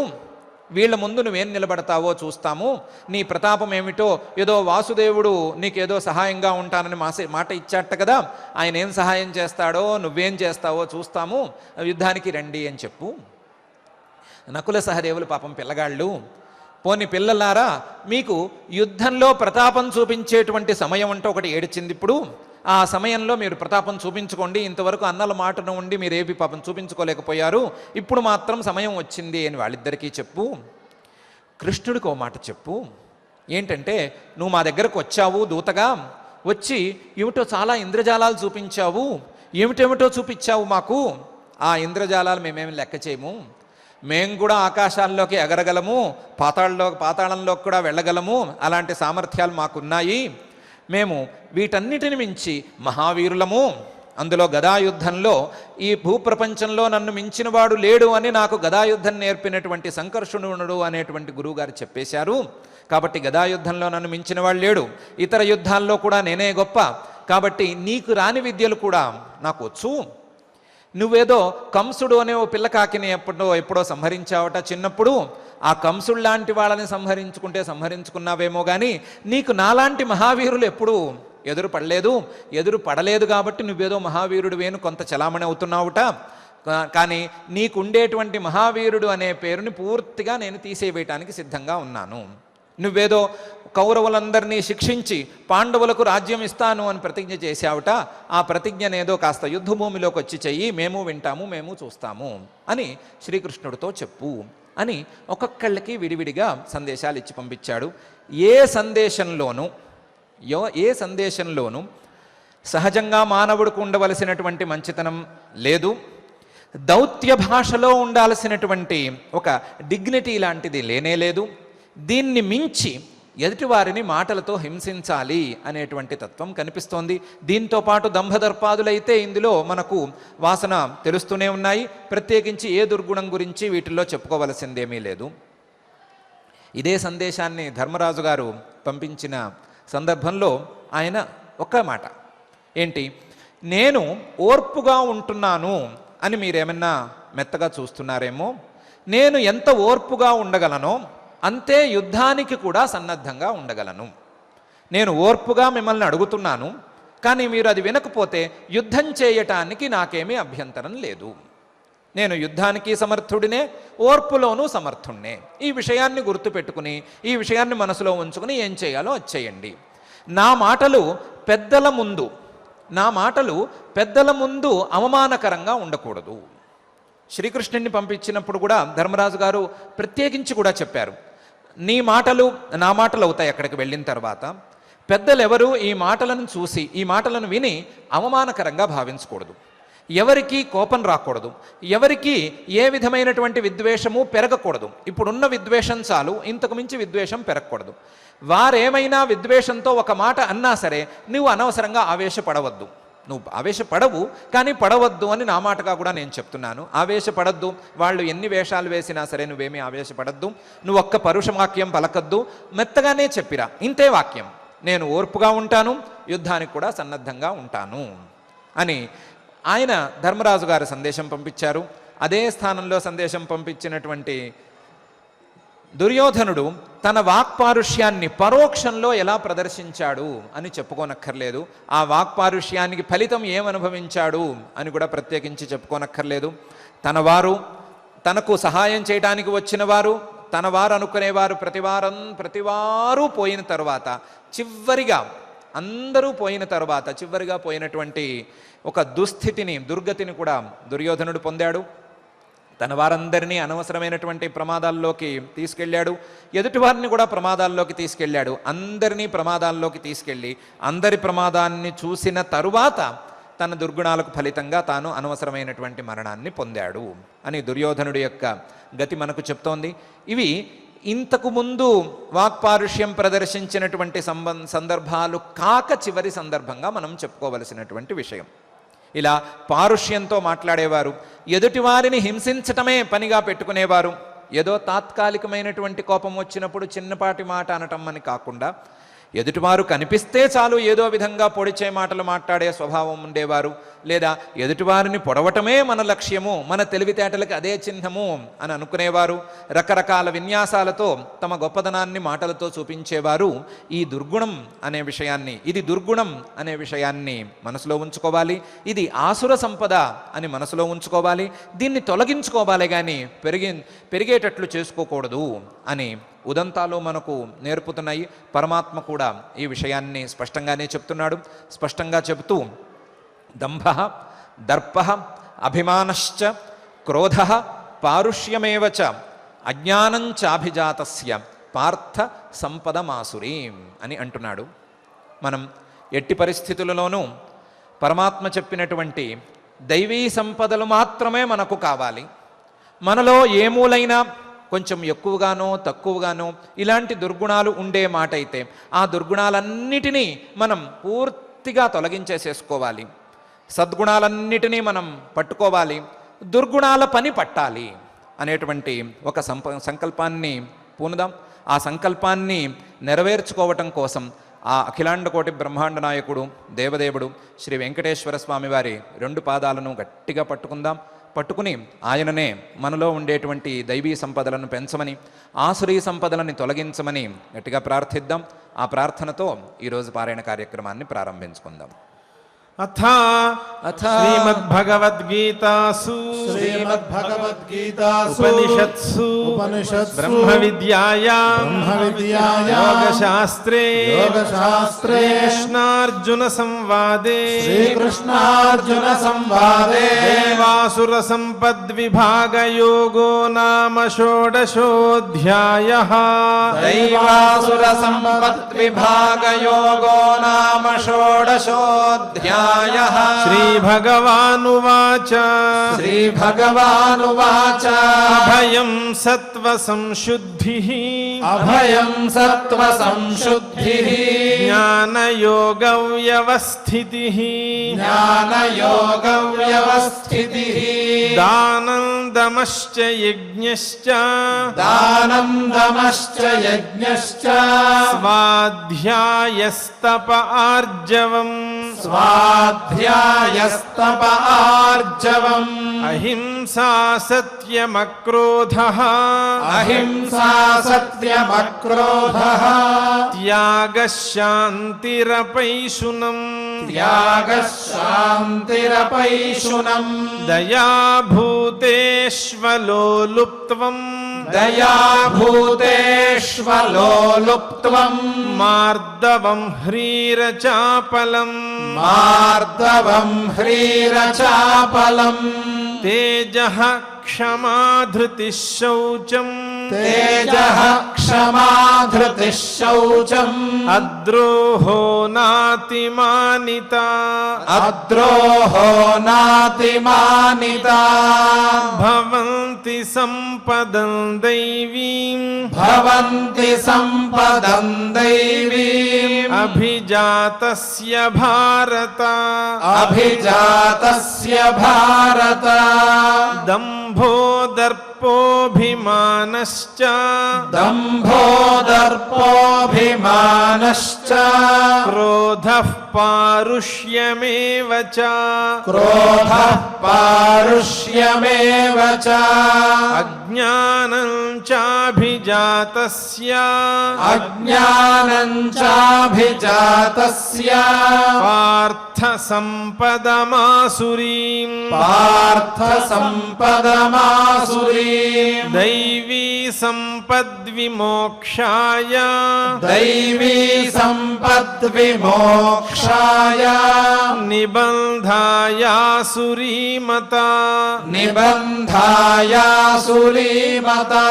వీళ్ళ ముందు నువ్వేం నిలబడతావో చూస్తాము. నీ ప్రతాపం ఏమిటో, ఏదో వాసుదేవుడు నీకేదో సహాయంగా ఉంటానని మాట ఇచ్చాట కదా, ఆయన ఏం సహాయం చేస్తాడో, నువ్వేం చేస్తావో చూస్తాము, యుద్ధానికి రండి అని చెప్పు. నకుల సహదేవులు పాపం పిల్లగాళ్ళు. పోని పిల్లలారా, మీకు యుద్ధంలో ప్రతాపం చూపించేటువంటి సమయం అంటే ఒకటి ఏడిచింది. ఇప్పుడు ఆ సమయంలో మీరు ప్రతాపం చూపించుకోండి. ఇంతవరకు అన్నల మాటను ఉండి మీరు ఏపీ పాపం చూపించుకోలేకపోయారు, ఇప్పుడు మాత్రం సమయం వచ్చింది అని వాళ్ళిద్దరికీ చెప్పు. కృష్ణుడికి ఓ మాట చెప్పు. ఏంటంటే, నువ్వు మా దగ్గరకు వచ్చావు దూతగా, వచ్చి ఏమిటో చాలా ఇంద్రజాలాలు చూపించావు, ఏమిటేమిటో చూపించావు మాకు. ఆ ఇంద్రజాలాలు మేమేమి లెక్క చేయము. మేము కూడా ఆకాశాల్లోకి ఎగరగలము, పాతాళంలోకి కూడా వెళ్ళగలము. అలాంటి సామర్థ్యాలు మాకున్నాయి. మేము వీటన్నిటిని మించి మహావీరులము. అందులో గదాయుద్ధంలో ఈ భూప్రపంచంలో నన్ను మించినవాడు లేడు అని నాకు గదాయుద్ధం నేర్పినటువంటి సంకర్షణుడు అనేటువంటి గురువుగారు చెప్పేశారు. కాబట్టి గదాయుద్ధంలో నన్ను మించినవాడు లేడు. ఇతర యుద్ధాల్లో కూడా నేనే గొప్ప. కాబట్టి నీకు రాని విద్యలు కూడా నాకు వచ్చు. నువ్వేదో కంసుడు అనే ఓ పిల్లకాకిని ఎప్పుడో సంహరించావట చిన్నప్పుడు. ఆ కంసుడు లాంటి వాళ్ళని సంహరించుకున్నావేమో కానీ నీకు నాలాంటి మహావీరులు ఎప్పుడూ ఎదురు పడలేదు కాబట్టి నువ్వేదో మహావీరుడు వేను కొంత చలామణి అవుతున్నావుట. కానీ నీకుండేటువంటి మహావీరుడు అనే పేరుని పూర్తిగా నేను తీసేయటానికి సిద్ధంగా ఉన్నాను. నువ్వేదో కౌరవులందరినీ శిక్షించి పాండవులకు రాజ్యం ఇస్తాను అని ప్రతిజ్ఞ చేశావుట. ఆ ప్రతిజ్ఞనేదో కాస్త యుద్ధభూమిలోకి వచ్చి చెయ్యి, మేము వింటాము, మేము చూస్తాము అని శ్రీకృష్ణుడితో చెప్పు అని ఒక్కొక్కళ్ళకి విడివిడిగా సందేశాలు ఇచ్చి పంపించాడు. ఏ సందేశంలోనూ సహజంగా మానవుడికి ఉండవలసినటువంటి మంచితనం లేదు. దౌత్య భాషలో ఉండాల్సినటువంటి ఒక డిగ్నిటీ లాంటిది లేనే లేదు. దీన్ని మించి ఎదుటివారిని మాటలతో హింసించాలి అనేటువంటి తత్వం కనిపిస్తోంది. దీంతో పాటు దంభదర్పాదులైతే ఇందులో మనకు వాసన తెలుస్తూనే ఉన్నాయి. ప్రత్యేకించి ఏ దుర్గుణం గురించి వీటిల్లో చెప్పుకోవలసిందేమీ లేదు. ఇదే సందేశాన్ని ధర్మరాజు గారు పంపించిన సందర్భంలో ఆయన ఒక్క మాట ఏంటి, నేను ఓర్పుగా ఉంటున్నాను అని మీరేమన్నా మెత్తగా చూస్తున్నారేమో, నేను ఎంత ఓర్పుగా ఉండగలనో అంతే యుద్ధానికి కూడా సన్నద్ధంగా ఉండగలను. నేను ఓర్పుగా మిమ్మల్ని అడుగుతున్నాను, కానీ మీరు అది వినకపోతే యుద్ధం చేయటానికి నాకేమీ అభ్యంతరం లేదు. నేను యుద్ధానికి సమర్థుడినే, ఓర్పులోనూ సమర్థుడినే. ఈ విషయాన్ని గుర్తుపెట్టుకుని, ఈ విషయాన్ని మనసులో ఉంచుకుని ఏం చేయాలో అది చేయండి. నా మాటలు పెద్దల ముందు అవమానకరంగా ఉండకూడదు. శ్రీకృష్ణుడిని పంపించినప్పుడు కూడా ధర్మరాజు గారు ప్రత్యేకించి కూడా చెప్పారు, నీ మాటలు నా మాటలు అవుతాయి. అక్కడికి వెళ్ళిన తర్వాత పెద్దలు ఎవరు ఈ మాటలను చూసి, ఈ మాటలను విని అవమానకరంగా భావించకూడదు. ఎవరికి కోపం రాకూడదు, ఎవరికి ఏ విధమైనటువంటి విద్వేషము పెరగకూడదు. ఇప్పుడున్న విద్వేషం చాలు, ఇంతకు మించి విద్వేషం పెరగకూడదు. వారేమైనా విద్వేషంతో ఒక మాట అన్నా సరే నువ్వు అనవసరంగా ఆవేశపడవద్దు. నువ్వు ఆవేశపడవు, కానీ పడవద్దు అని నా మాటగా కూడా నేను చెప్తున్నాను. ఆవేశపడద్దు, వాళ్ళు ఎన్ని వేషాలు వేసినా సరే నువ్వేమీ ఆవేశపడద్దు. నువ్వు ఒక్క పరుష వాక్యం పలకద్దు, మెత్తగానే చెప్పిరా, ఇంతే వాక్యం. నేను ఓర్పుగా ఉంటాను, యుద్ధానికి కూడా సన్నద్ధంగా ఉంటాను అని ఆయన ధర్మరాజు గారు సందేశం పంపించారు. అదే స్థానంలో సందేశం పంపించినటువంటి దుర్యోధనుడు తన వాక్పారుష్యాన్ని పరోక్షంలో ఎలా ప్రదర్శించాడు అని చెప్పుకోనక్కర్లేదు. ఆ వాక్పారుష్యానికి ఫలితం ఏమనుభవించాడు అని కూడా ప్రత్యేకించి చెప్పుకోనక్కర్లేదు. తనకు సహాయం చేయడానికి వచ్చిన వారు, తన వారు అనుకునేవారు ప్రతివారు పోయిన తర్వాత అందరూ పోయిన తర్వాత చివరిగా పోయినటువంటి ఒక దుర్గతిని కూడా దుర్యోధనుడు పొందాడు. తన వారందరినీ అనవసరమైనటువంటి ప్రమాదాల్లోకి తీసుకెళ్ళాడు, ఎదుటివారిని కూడా ప్రమాదాల్లోకి తీసుకెళ్ళాడు. అందరినీ ప్రమాదాల్లోకి తీసుకెళ్ళి అందరి ప్రమాదాన్ని చూసిన తరువాత తన దుర్గుణాలకు ఫలితంగా తాను అనవసరమైనటువంటి మరణాన్ని పొందాడు అని దుర్యోధనుడి యొక్క గతి మనకు చెప్తోంది. ఇవి ఇంతకు ముందు వాక్పారుష్యం ప్రదర్శించినటువంటి సందర్భాలు కాక చివరి సందర్భంగా మనం చెప్పుకోవలసినటువంటి విషయం. ఇలా పారుష్యంతో మాట్లాడేవారు, ఎదుటివారిని హింసించటమే పనిగా పెట్టుకునేవారు. ఏదో తాత్కాలికమైనటువంటి కోపం వచ్చినప్పుడు చిన్నపాటి మాట అనటం అని కాకుండా ఎదుటివారు కనిపిస్తే చాలు ఏదో విధంగా పొడిచే మాటలు మాట్లాడే స్వభావం ఉండేవారు. లేదా ఎదుటివారిని పొడవటమే మన లక్ష్యము, మన తెలివితేటలకు అదే చిహ్నము అని అనుకునేవారు. రకరకాల విన్యాసాలతో తమ గొప్పదనాన్ని మాటలతో చూపించేవారు. ఇది దుర్గుణం అనే విషయాన్ని మనసులో ఉంచుకోవాలి. ఇది ఆసుర సంపద అని మనసులో ఉంచుకోవాలి. దీన్ని తొలగించుకోవాలి, కానీ పెరిగేటట్లు చేసుకోకూడదు అని ఉదంతాలు మనకు నేర్పుతున్నాయి. పరమాత్మ కూడా ఈ విషయాన్ని స్పష్టంగానే చెప్తున్నాడు. స్పష్టంగా చెబుతూ దంభ దర్ప అభిమానశ్చ క్రోధ పారుష్యమేవ చ అజ్ఞానంచాభిజాతస్య పార్థ సంపదమాసురీం అని అంటున్నాడు. మనం ఎట్టి పరిస్థితులలోనూ పరమాత్మ చెప్పినటువంటి దైవీ సంపదలు మాత్రమే మనకు కావాలి. మనలో ఏ మూలైనా కొంచెం ఎక్కువగానో తక్కువగానో ఇలాంటి దుర్గుణాలు ఉండే మాట అయితే ఆ దుర్గుణాలన్నిటినీ మనం పూర్తిగా తొలగించేసేసుకోవాలి. సద్గుణాలన్నిటినీ మనం పట్టుకోవాలి, దుర్గుణాల పని పట్టాలి అనేటువంటి ఒక సంకల్పాన్ని పూనుదాం. ఆ సంకల్పాన్ని నెరవేర్చుకోవటం కోసం ఆ అఖిలాండకోటి బ్రహ్మాండ నాయకుడు దేవదేవుడు శ్రీ వెంకటేశ్వర స్వామి వారి 2 పాదాలను గట్టిగా పట్టుకుని ఆయననే మనలో ఉండేటువంటి దైవీ సంపదలను పెంచమని, ఆసురీ సంపదలని తొలగించమని గట్టిగా ప్రార్థిద్దాం. ఆ ప్రార్థనతో ఈరోజు పారాయణ కార్యక్రమాన్ని ప్రారంభించుకుందాం. अथ अथ श्रीमद्भगवद्गीतासु श्रीमद्भगवद्गीतासु उपनिषत्सु उपनिषत्सु ब्रह्मविद्यायां ब्रह्मविद्यायां योगशास्त्रे योगशास्त्रे कृष्णार्जुन संवादे श्रीकृष्णार्जुन संवादे देवासुर संपद्विभाग योगो नाम षोडशोऽध्यायः। दैवासुर संपद्विभागयोगो नाम षोडशोऽध्यायः। श्रीभगवानुवाच श्रीभगवानुवाच अभयं सत्त्वसंशुद्धिः अभयं सत्त्वसंशुद्धिः ज्ञानयोगव्यवस्थितिः ज्ञानयोगव्यवस्थितिः दानं दमश्च यज्ञश्च दानं दमश्च यज्ञश्च स्वाध्यायस्तप आर्जवम् स्वाध्यायस्तप आर्जवम् अहिंसा सत्यमक्रोधः अहिंसा सत्यमक्रोधः त्यागः शान्तिरपैशुनम् त्यागः शान्तिरपैशुनम् दया भूतेष्वलोलुप्त्वम् दयाभूतेष्वलोलुप्त्वम् मार्दवम् ह्रीरचापलम् मार्दवम् ह्रीरचापलम् तेजः क्षमा धृतिः शौचम् तेजः क्षमा धृतिः शौचम् अद्रोहो नातिमानिता अद्रोहो नातिमानिता भवन्ति सम्पदं दैवीम् भवन्ति सम्पदम् दैवीम् अभिजातस्य भारत अभिजातस्य भारत दम्भो दर्पोऽभिमानश्च दम्भो दर्पोऽभिमानश्च क्रोधः पारुष्यमेव च क्रोधः पारुष्यमेव च अज्ञानं चाभिजातस्य अज्ञानं चाभिजातस्य पार्थसम्पदमासुरीम् पार्थसम्पदमासुरीम् दैवी सम्पद्विमोक्षाय दैवी सम्पद्विमोक्षाय निबन्धायासुरीमता निबन्धायासुरीमता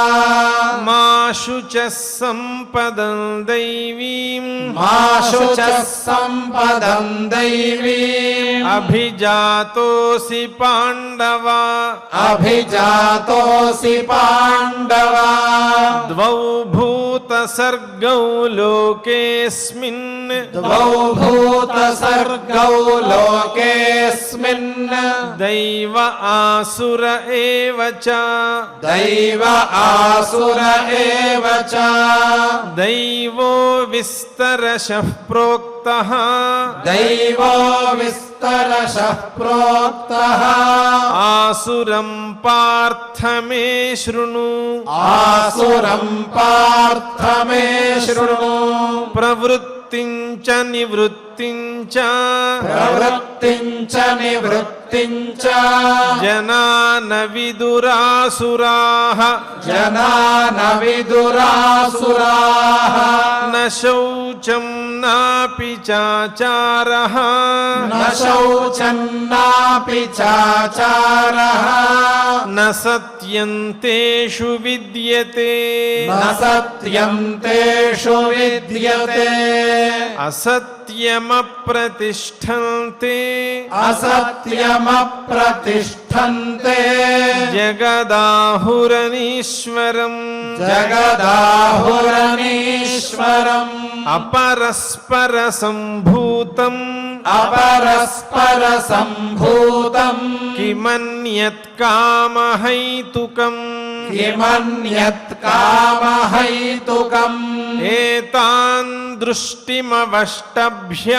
मा शुचः सम्पदं दैवीम् माशु च सम्पदम् दैवीम् अभिजातोऽसि पाण्डव अभिजातोऽसि पाण्डव द्वौ भूतसर्गौ लोकेऽस्मिन् द्वौ भूतसर्गौ लोकेऽस्मिन् दैव आसुर एव च दैव आसुर एव च दैवो विस्तरशः प्रोक्तः दैवो विस्तरशः प्रोक्तः आसुरं पार्थ मे शृणु आसुरम् पार्थ मे शृणु प्रवृत्तिं च निवृत्तिं च प्रवृत्तिम् च निवृत्तिम् च जना न विदुरासुराः जना न विदुरासुराः न शौचं नापि चाचारः न शौचन्नापि चाचारः न सत्यं तेषु विद्यते न सत्यम् तेषु विद्यते असत्यमप्रतिष्ठन्ते असत्यमप्रतिष्ठन्ते जगदाहुरनीश्वरम् जगदाहुरनीश्वरम् अपरस्परसम्भूतम् अपरस्परसम्भूतम् किमन्यत् कामहैतुकम् किमन्यत् कामहैतुकम् एतान् दृष्टिमवष्टभ्य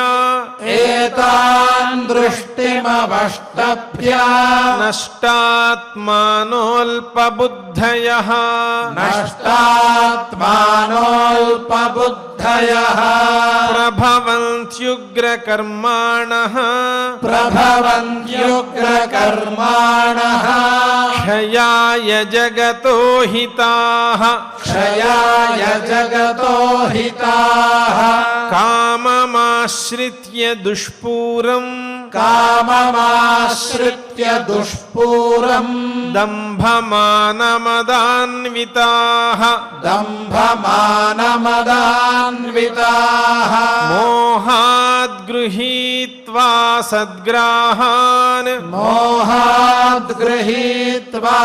एतान् दृष्टिमवष्टभ्य नष्टात्मानोऽल्पबुद्धयः नष्टात्मानोऽल्पबुद्धयः बुद्धयः प्रभवन्त्युग्रकर्माणः प्रभवन्त्युग्रकर्माणः क्षयाय जगतो हिताः क्षयाय जगतो हिताः काममाश्रित्य दुष्पूरम् काममाश्रित्य दुष्पूरम् दम्भमानमदान्विताः दम्भमानमदान्विताः मोहाद्गृहीत्वा सद्ग्राहान् मोहाद् गृहीत्वा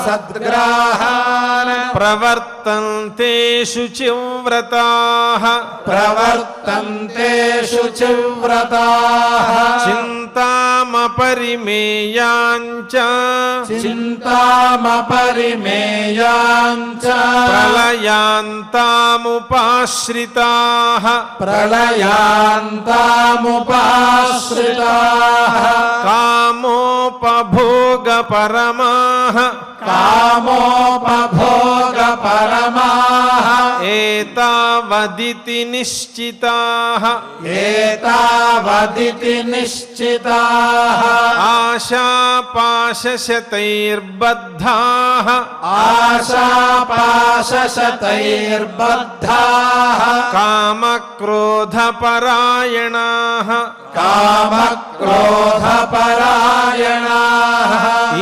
सद्ग्राहान् प्रवर्तन्ते शुचिव्रताः प्रवर्तन्ते शुचिव्रताः चिन्तामपरिमेयाञ्च चिन्तामपरिमेयाञ्च प्रलयान्तामुपाश्रिताः प्रलयान्तामुपाश्रिताः कामोपभोगपरमाः कामोपभोगपरमाः एतावदिति निश्चिताः एतावदिति निश्चिताः आशापाशशतैर्बद्धाः आशापाशशतैर्बद्धाः कामक्रोधपरायणाः कामक्रोधपरायणाः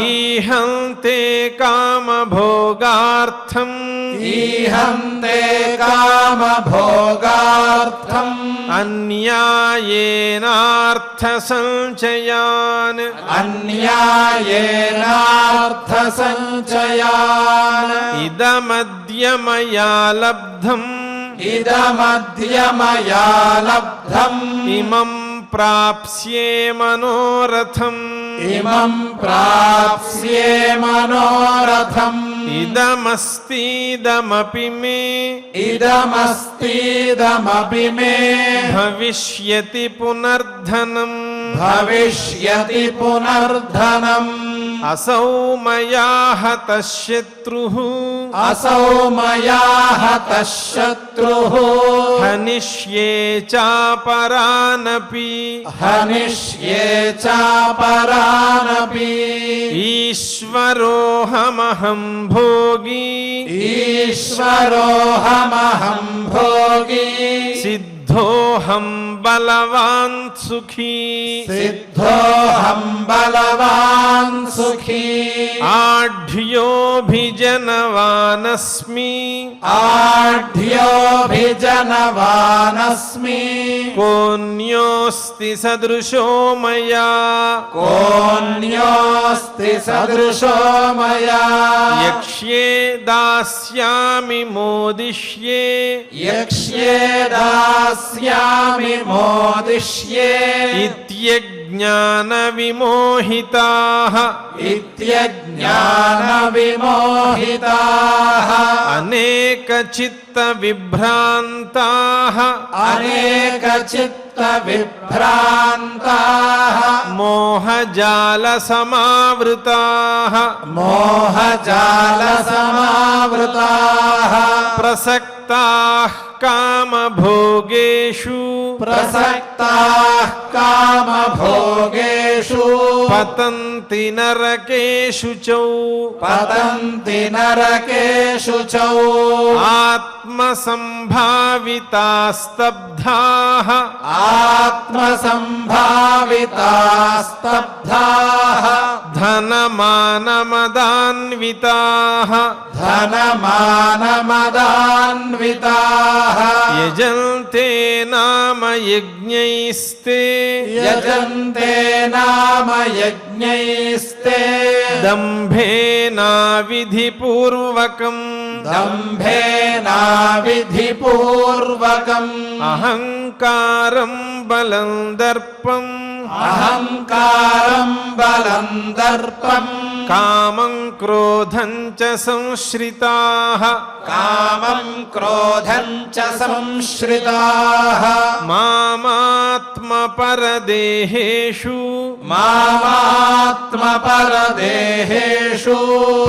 ईहन्ते कामभोगार्थम् ईहन्ते कामभोगार्थम् अन्यायेनार्थसञ्चयान् अन्यायेनार्थसञ्चयान् इदमद्य मया लब्धम् इदमद्य मया लब्धम् इमं प्राप्स्ये मनोरथम् इमं प्राप्स्ये मनोरथम् इदमस्तीदमपि मे इदमस्तीदमपि मे भविष्यति पुनर्धनम् भविष्यति पुनर्धनम् असौ मया हतः शत्रुः असौ मया हतः शत्रुः हनिष्ये चापरानपि हनिष्ये चापरानपि ईश्वरोऽहमहं भोगी ईश्वरोऽहमहं भोगी सिद्धोऽहं बलवान् सुखी सिद्धोऽहं बलवान् सुखी आढ्योऽभिजनवानस्मि आढ्योऽभिजनवानस्मि कोऽन्योऽस्ति सदृशो मया कोऽन्योऽस्ति सदृशो मया यक्ष्ये दास्यामि मोदिष्ये यक्ष्ये दास्यामि मोदिष्ये इत्यज्ञानविमोहिताः इत्यज्ञानविमोहिताः अनेकचित्तविभ्रान्ताः अनेकचित्तविभ्रान्ताः मोहजालसमावृताः मोहजालसमावृताः प्रसक्ताः कामभोगेषु प्रसक्ताः कामभोगेषु पतन्ति नरकेषु च पतन्ति नरकेषु च आत्मसम्भावितास्तब्धाः आत्मसम्भावितास्तब्धाः धनमानमदान्विताः धनमानमदान्विताः यजन्ते नाम यज्ञैस्ते यजन्ते नाम यज्ञैस्ते दम्भेनाविधिपूर्वकम् दम्भेनाविधिपूर्वकम् अहङ्कारं बलं दर्पम् అహంకారం బలం దర్పం కామం క్రోధం చ సంశ్రితాః కామం క్రోధం చ సంశ్రితాః మామాత్మపరదేహేషు మామాత్మపరదేహేషు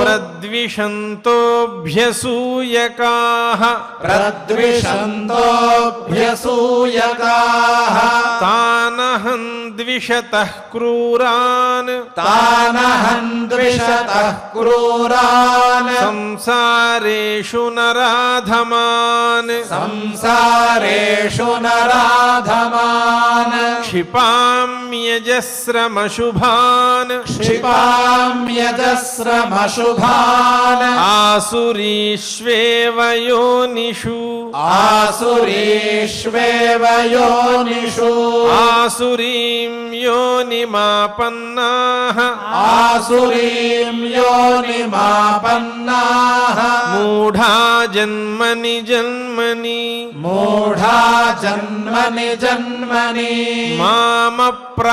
ప్రద్విషంతోభ్యసూయకాః ప్రద్విషంతోభ్యసూయకాః తానహం ద్విషతః క్రూరాన్ తానహం ద్విషతః క్రూరాన్ సంసారేషు నరాధమాన్ సంసారేషు నరాధమాన్ క్షిపామ్యజస్రమశుభాన్ క్షిపామ్యజస్రమశుభాన్ ఆసురీష్వేవ యోనిషు ఆసురీష్వేవ యోనిషు ఆసురీం యోనిమాపన్నాః ఆసురీం యోనిమాపన్నాః మూఢా జన్మని జన్మని మూఢా జన్మని జన్మని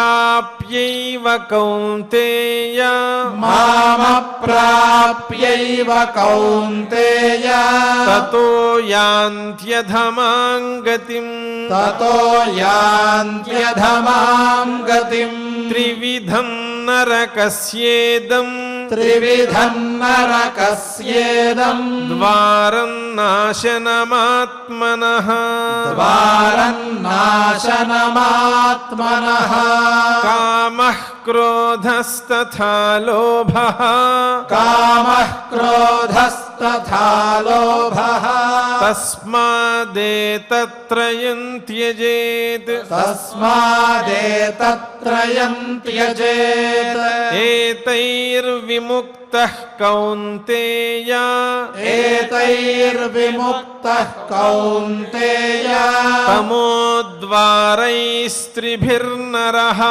మామప్రాప్యైవ కౌంతేయ మామప్రాప్యైవ కౌంతేయ తతో యాంత్యధమాం గతిం తతో యాంత్యధమాం గతిం త్రివిధం నరకస్యేదం త్రివిధం నరకస్యేదం ద్వారం నాశనమాత్మనః ద్వారం నాశనమాత్మనః కామః క్రోధస్తథా లోభః కామః క్రోధస్తథా లోభః తస్మాదేతత్రయం త్యజేత్ తస్మాదేతత్రయం త్యజేత్ ఏతైర్విముక్తః కౌంతేయ ఏతైర్విముక్తః కౌంతేయ తమోద్వారైస్త్రిభిర్నరః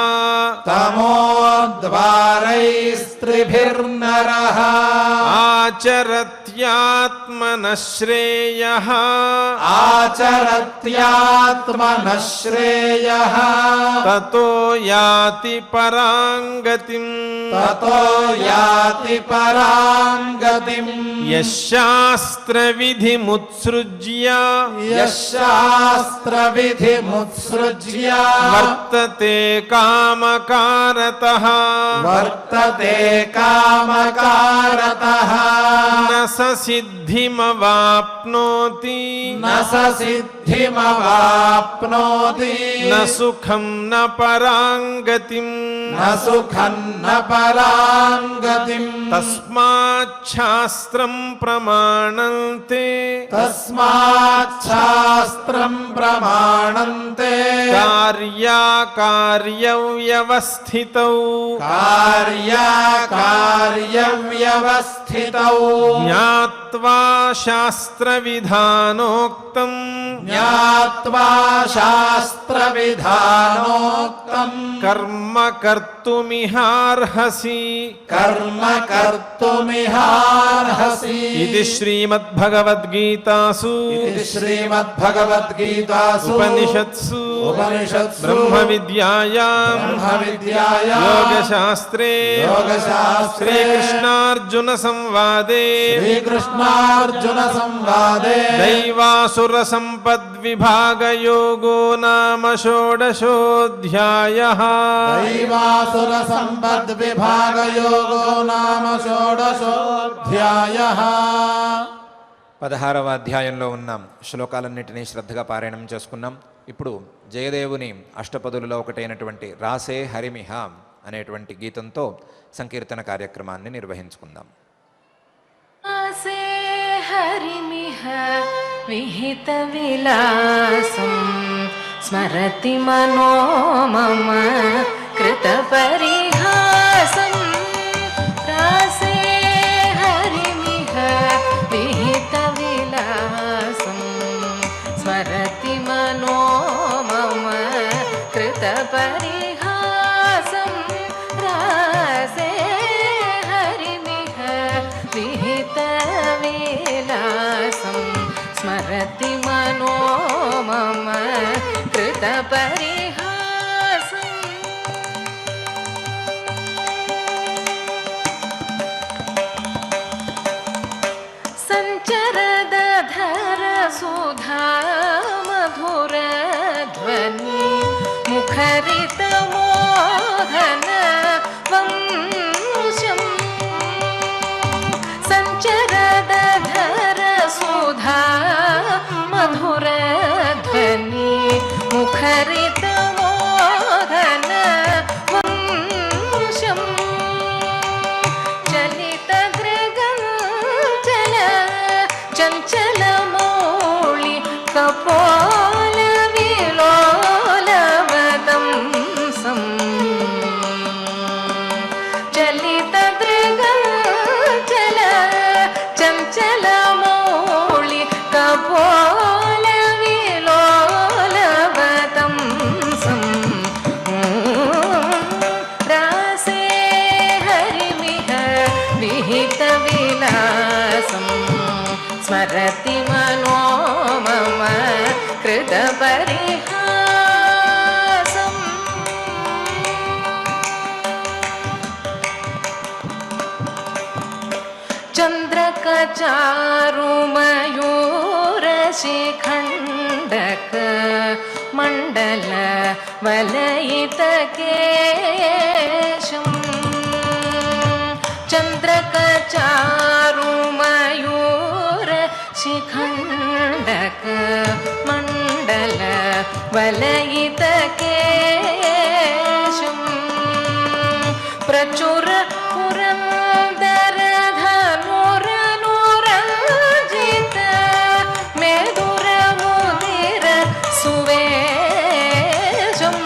తమోద్వారైస్త్రిభిర్నరః ఆచరత్యాత్మనః శ్రేయః ఆచరత్యాత్మనః శ్రేయః తతో యాతి పరాం గతిం తతో యాతి పరాం గతిం యశాస్త్రవిధిముత్సృజ్య యశాస్త్రవిధిముత్సృజ్య వర్తతే కామకారతః వర్తతే కామకారతః న స సిద్ధిమవాప్నోతి న స సిద్ధిమవాప్నోతి న సుఖం న పరాం గతిం న సుఖం న పరాం గతిం తస్మాచ్ఛాస్త్రం ప్రమాణంతే తస్మాత్ శాస్త్రం ప్రమాణంతే కార్యాకార్యవ్యవస్థితౌ కార్యవ్యవస్థితౌ జ్ఞాత్వా శాస్త్రవిధానోక్తం జ్ఞాత్వా శాస్త్రవిధానోక్తం కర్మ కర్తుమిహార్హసి కర్మ కర్తుమిహార్హసి ఇది శ్రీమద్భగవద్గీతాసు ఇది శ్రీమద్భగవద్గీతాసు ఉపనిషత్సు ఉపనిషత్సు బ్రహ్మ విద్యాయాం బ్రహ్మవిద్యాయాం యోగశాస్త్రే యోగశాస్త్రే శ్రీకృష్ణార్జున సంవాదే శ్రీకృష్ణార్జున సంవాదే దైవాసుర సంపద్విభాగయోగో నామ షోడశోऽధ్యాయః దైవాసుర సంపద్విభాగయోగో నామ షోడశోऽధ్యాయః 16వ అధ్యాయంలో ఉన్న శ్లోకాలన్నింటినీ శ్రద్ధగా పారాయణం చేసుకున్నాం. ఇప్పుడు జయదేవుని అష్టపదులలో ఒకటైనటువంటి రాసే హరిమిహ అనేటువంటి గీతంతో సంకీర్తన కార్యక్రమాన్ని నిర్వహించుకుందాం. ఆసే హరిమిహ విహిత విలాసం స్మరతి మనో మమ కృత పరిహాసం రాసే హరిమిహ విహిత విలాసం స్మరతి మనో మమ కృత పరిహాసం రాసే హరిమిహ విహిత విలాసం స్మరతి మనో మమ కృత పరిహాసం मुखरितमोहन वंशं सञ्चरदधर सुधा मधुरध्वनि मुखरितमोहन वंशं चलितदृगञ्चल चञ्चलमौळि कपोलविलोलवदंसं चलितदृगञ्चल चञ्चलमौळि कपोलविलोलवदंसं रासे हरिमिह विहितविलासं स्मरति मनो मम कृतपरिहासम् चन्द्रकचारुमयूरशिखण्डक मण्डल वलयितकेशम् चन्द्रकचारुमयूरशिखण्डक मण्डल वलयितकेशम् प्रचुर पुरन्दरधनुरनुरञ्जित मेदुरमुदिर सुवेशम्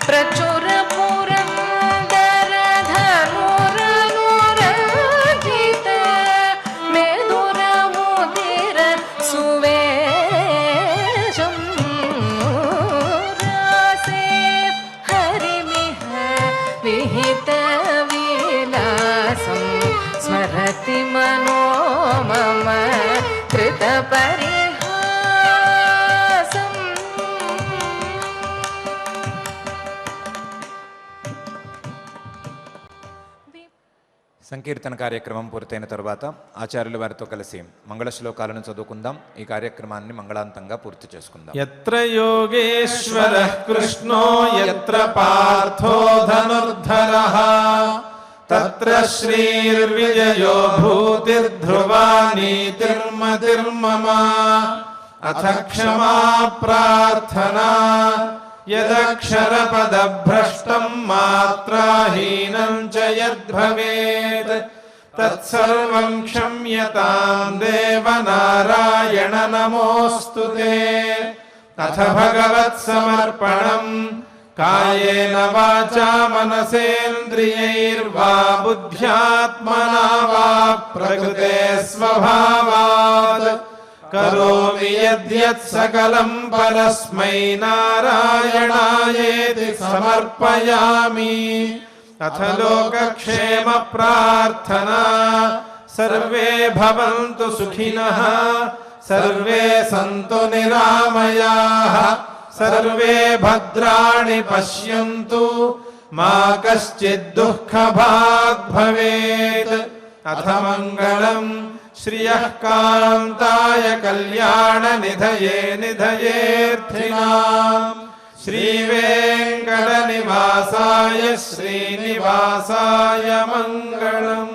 प्रचुर पुरन्दरधनुरनुरञ्जित मेदुरमुदिर सुवेशम् रासे हरिमिह विहितविलासं स्मरति मनो मम कृतपरिहासम् సంకీర్తన కార్యక్రమం పూర్తయిన తర్వాత ఆచార్యుల వారితో కలిసి మంగళ శ్లోకాలను చదువుకుందాం. ఈ కార్యక్రమాన్ని మంగళాంతంగా పూర్తి చేసుకుందాం. यत्र योगेश्वरः कृष्णो यत्र पार्थो धनुर्धरः तत्र श्रीर्विजयो भूतिर्ध्रुवा नीतिर्मतिर्मम अथ क्षमा प्रार्थना यदक्षरपदभ्रष्टं मात्राहीनं च यद्भवेत् तत्सर्वं क्षम्यतां देव नारायण नमोऽस्तु ते। अथ भगवत्समर्पणं कायेन वाचा मनसेन्द्रियैर्वा बुद्ध्यात्मना वा प्रकृते स्वभावात् करोमि यद्यत् सकलं परस्मै नारायणायेति समर्पयामि। अथ लोकक्षेम प्रार्थना सर्वे भवन्तु सुखिनः सर्वे सन्तु निरामयाः सर्वे भद्राणि पश्यन्तु मा कश्चित् दुःखभाग् भवेत्। अथ मङ्गलम् श्रियः कान्ताय कल्याणनिधये निधयेऽर्थिनाम् श्रीवेङ्कटनिवासाय श्रीनिवासाय मङ्गलम्।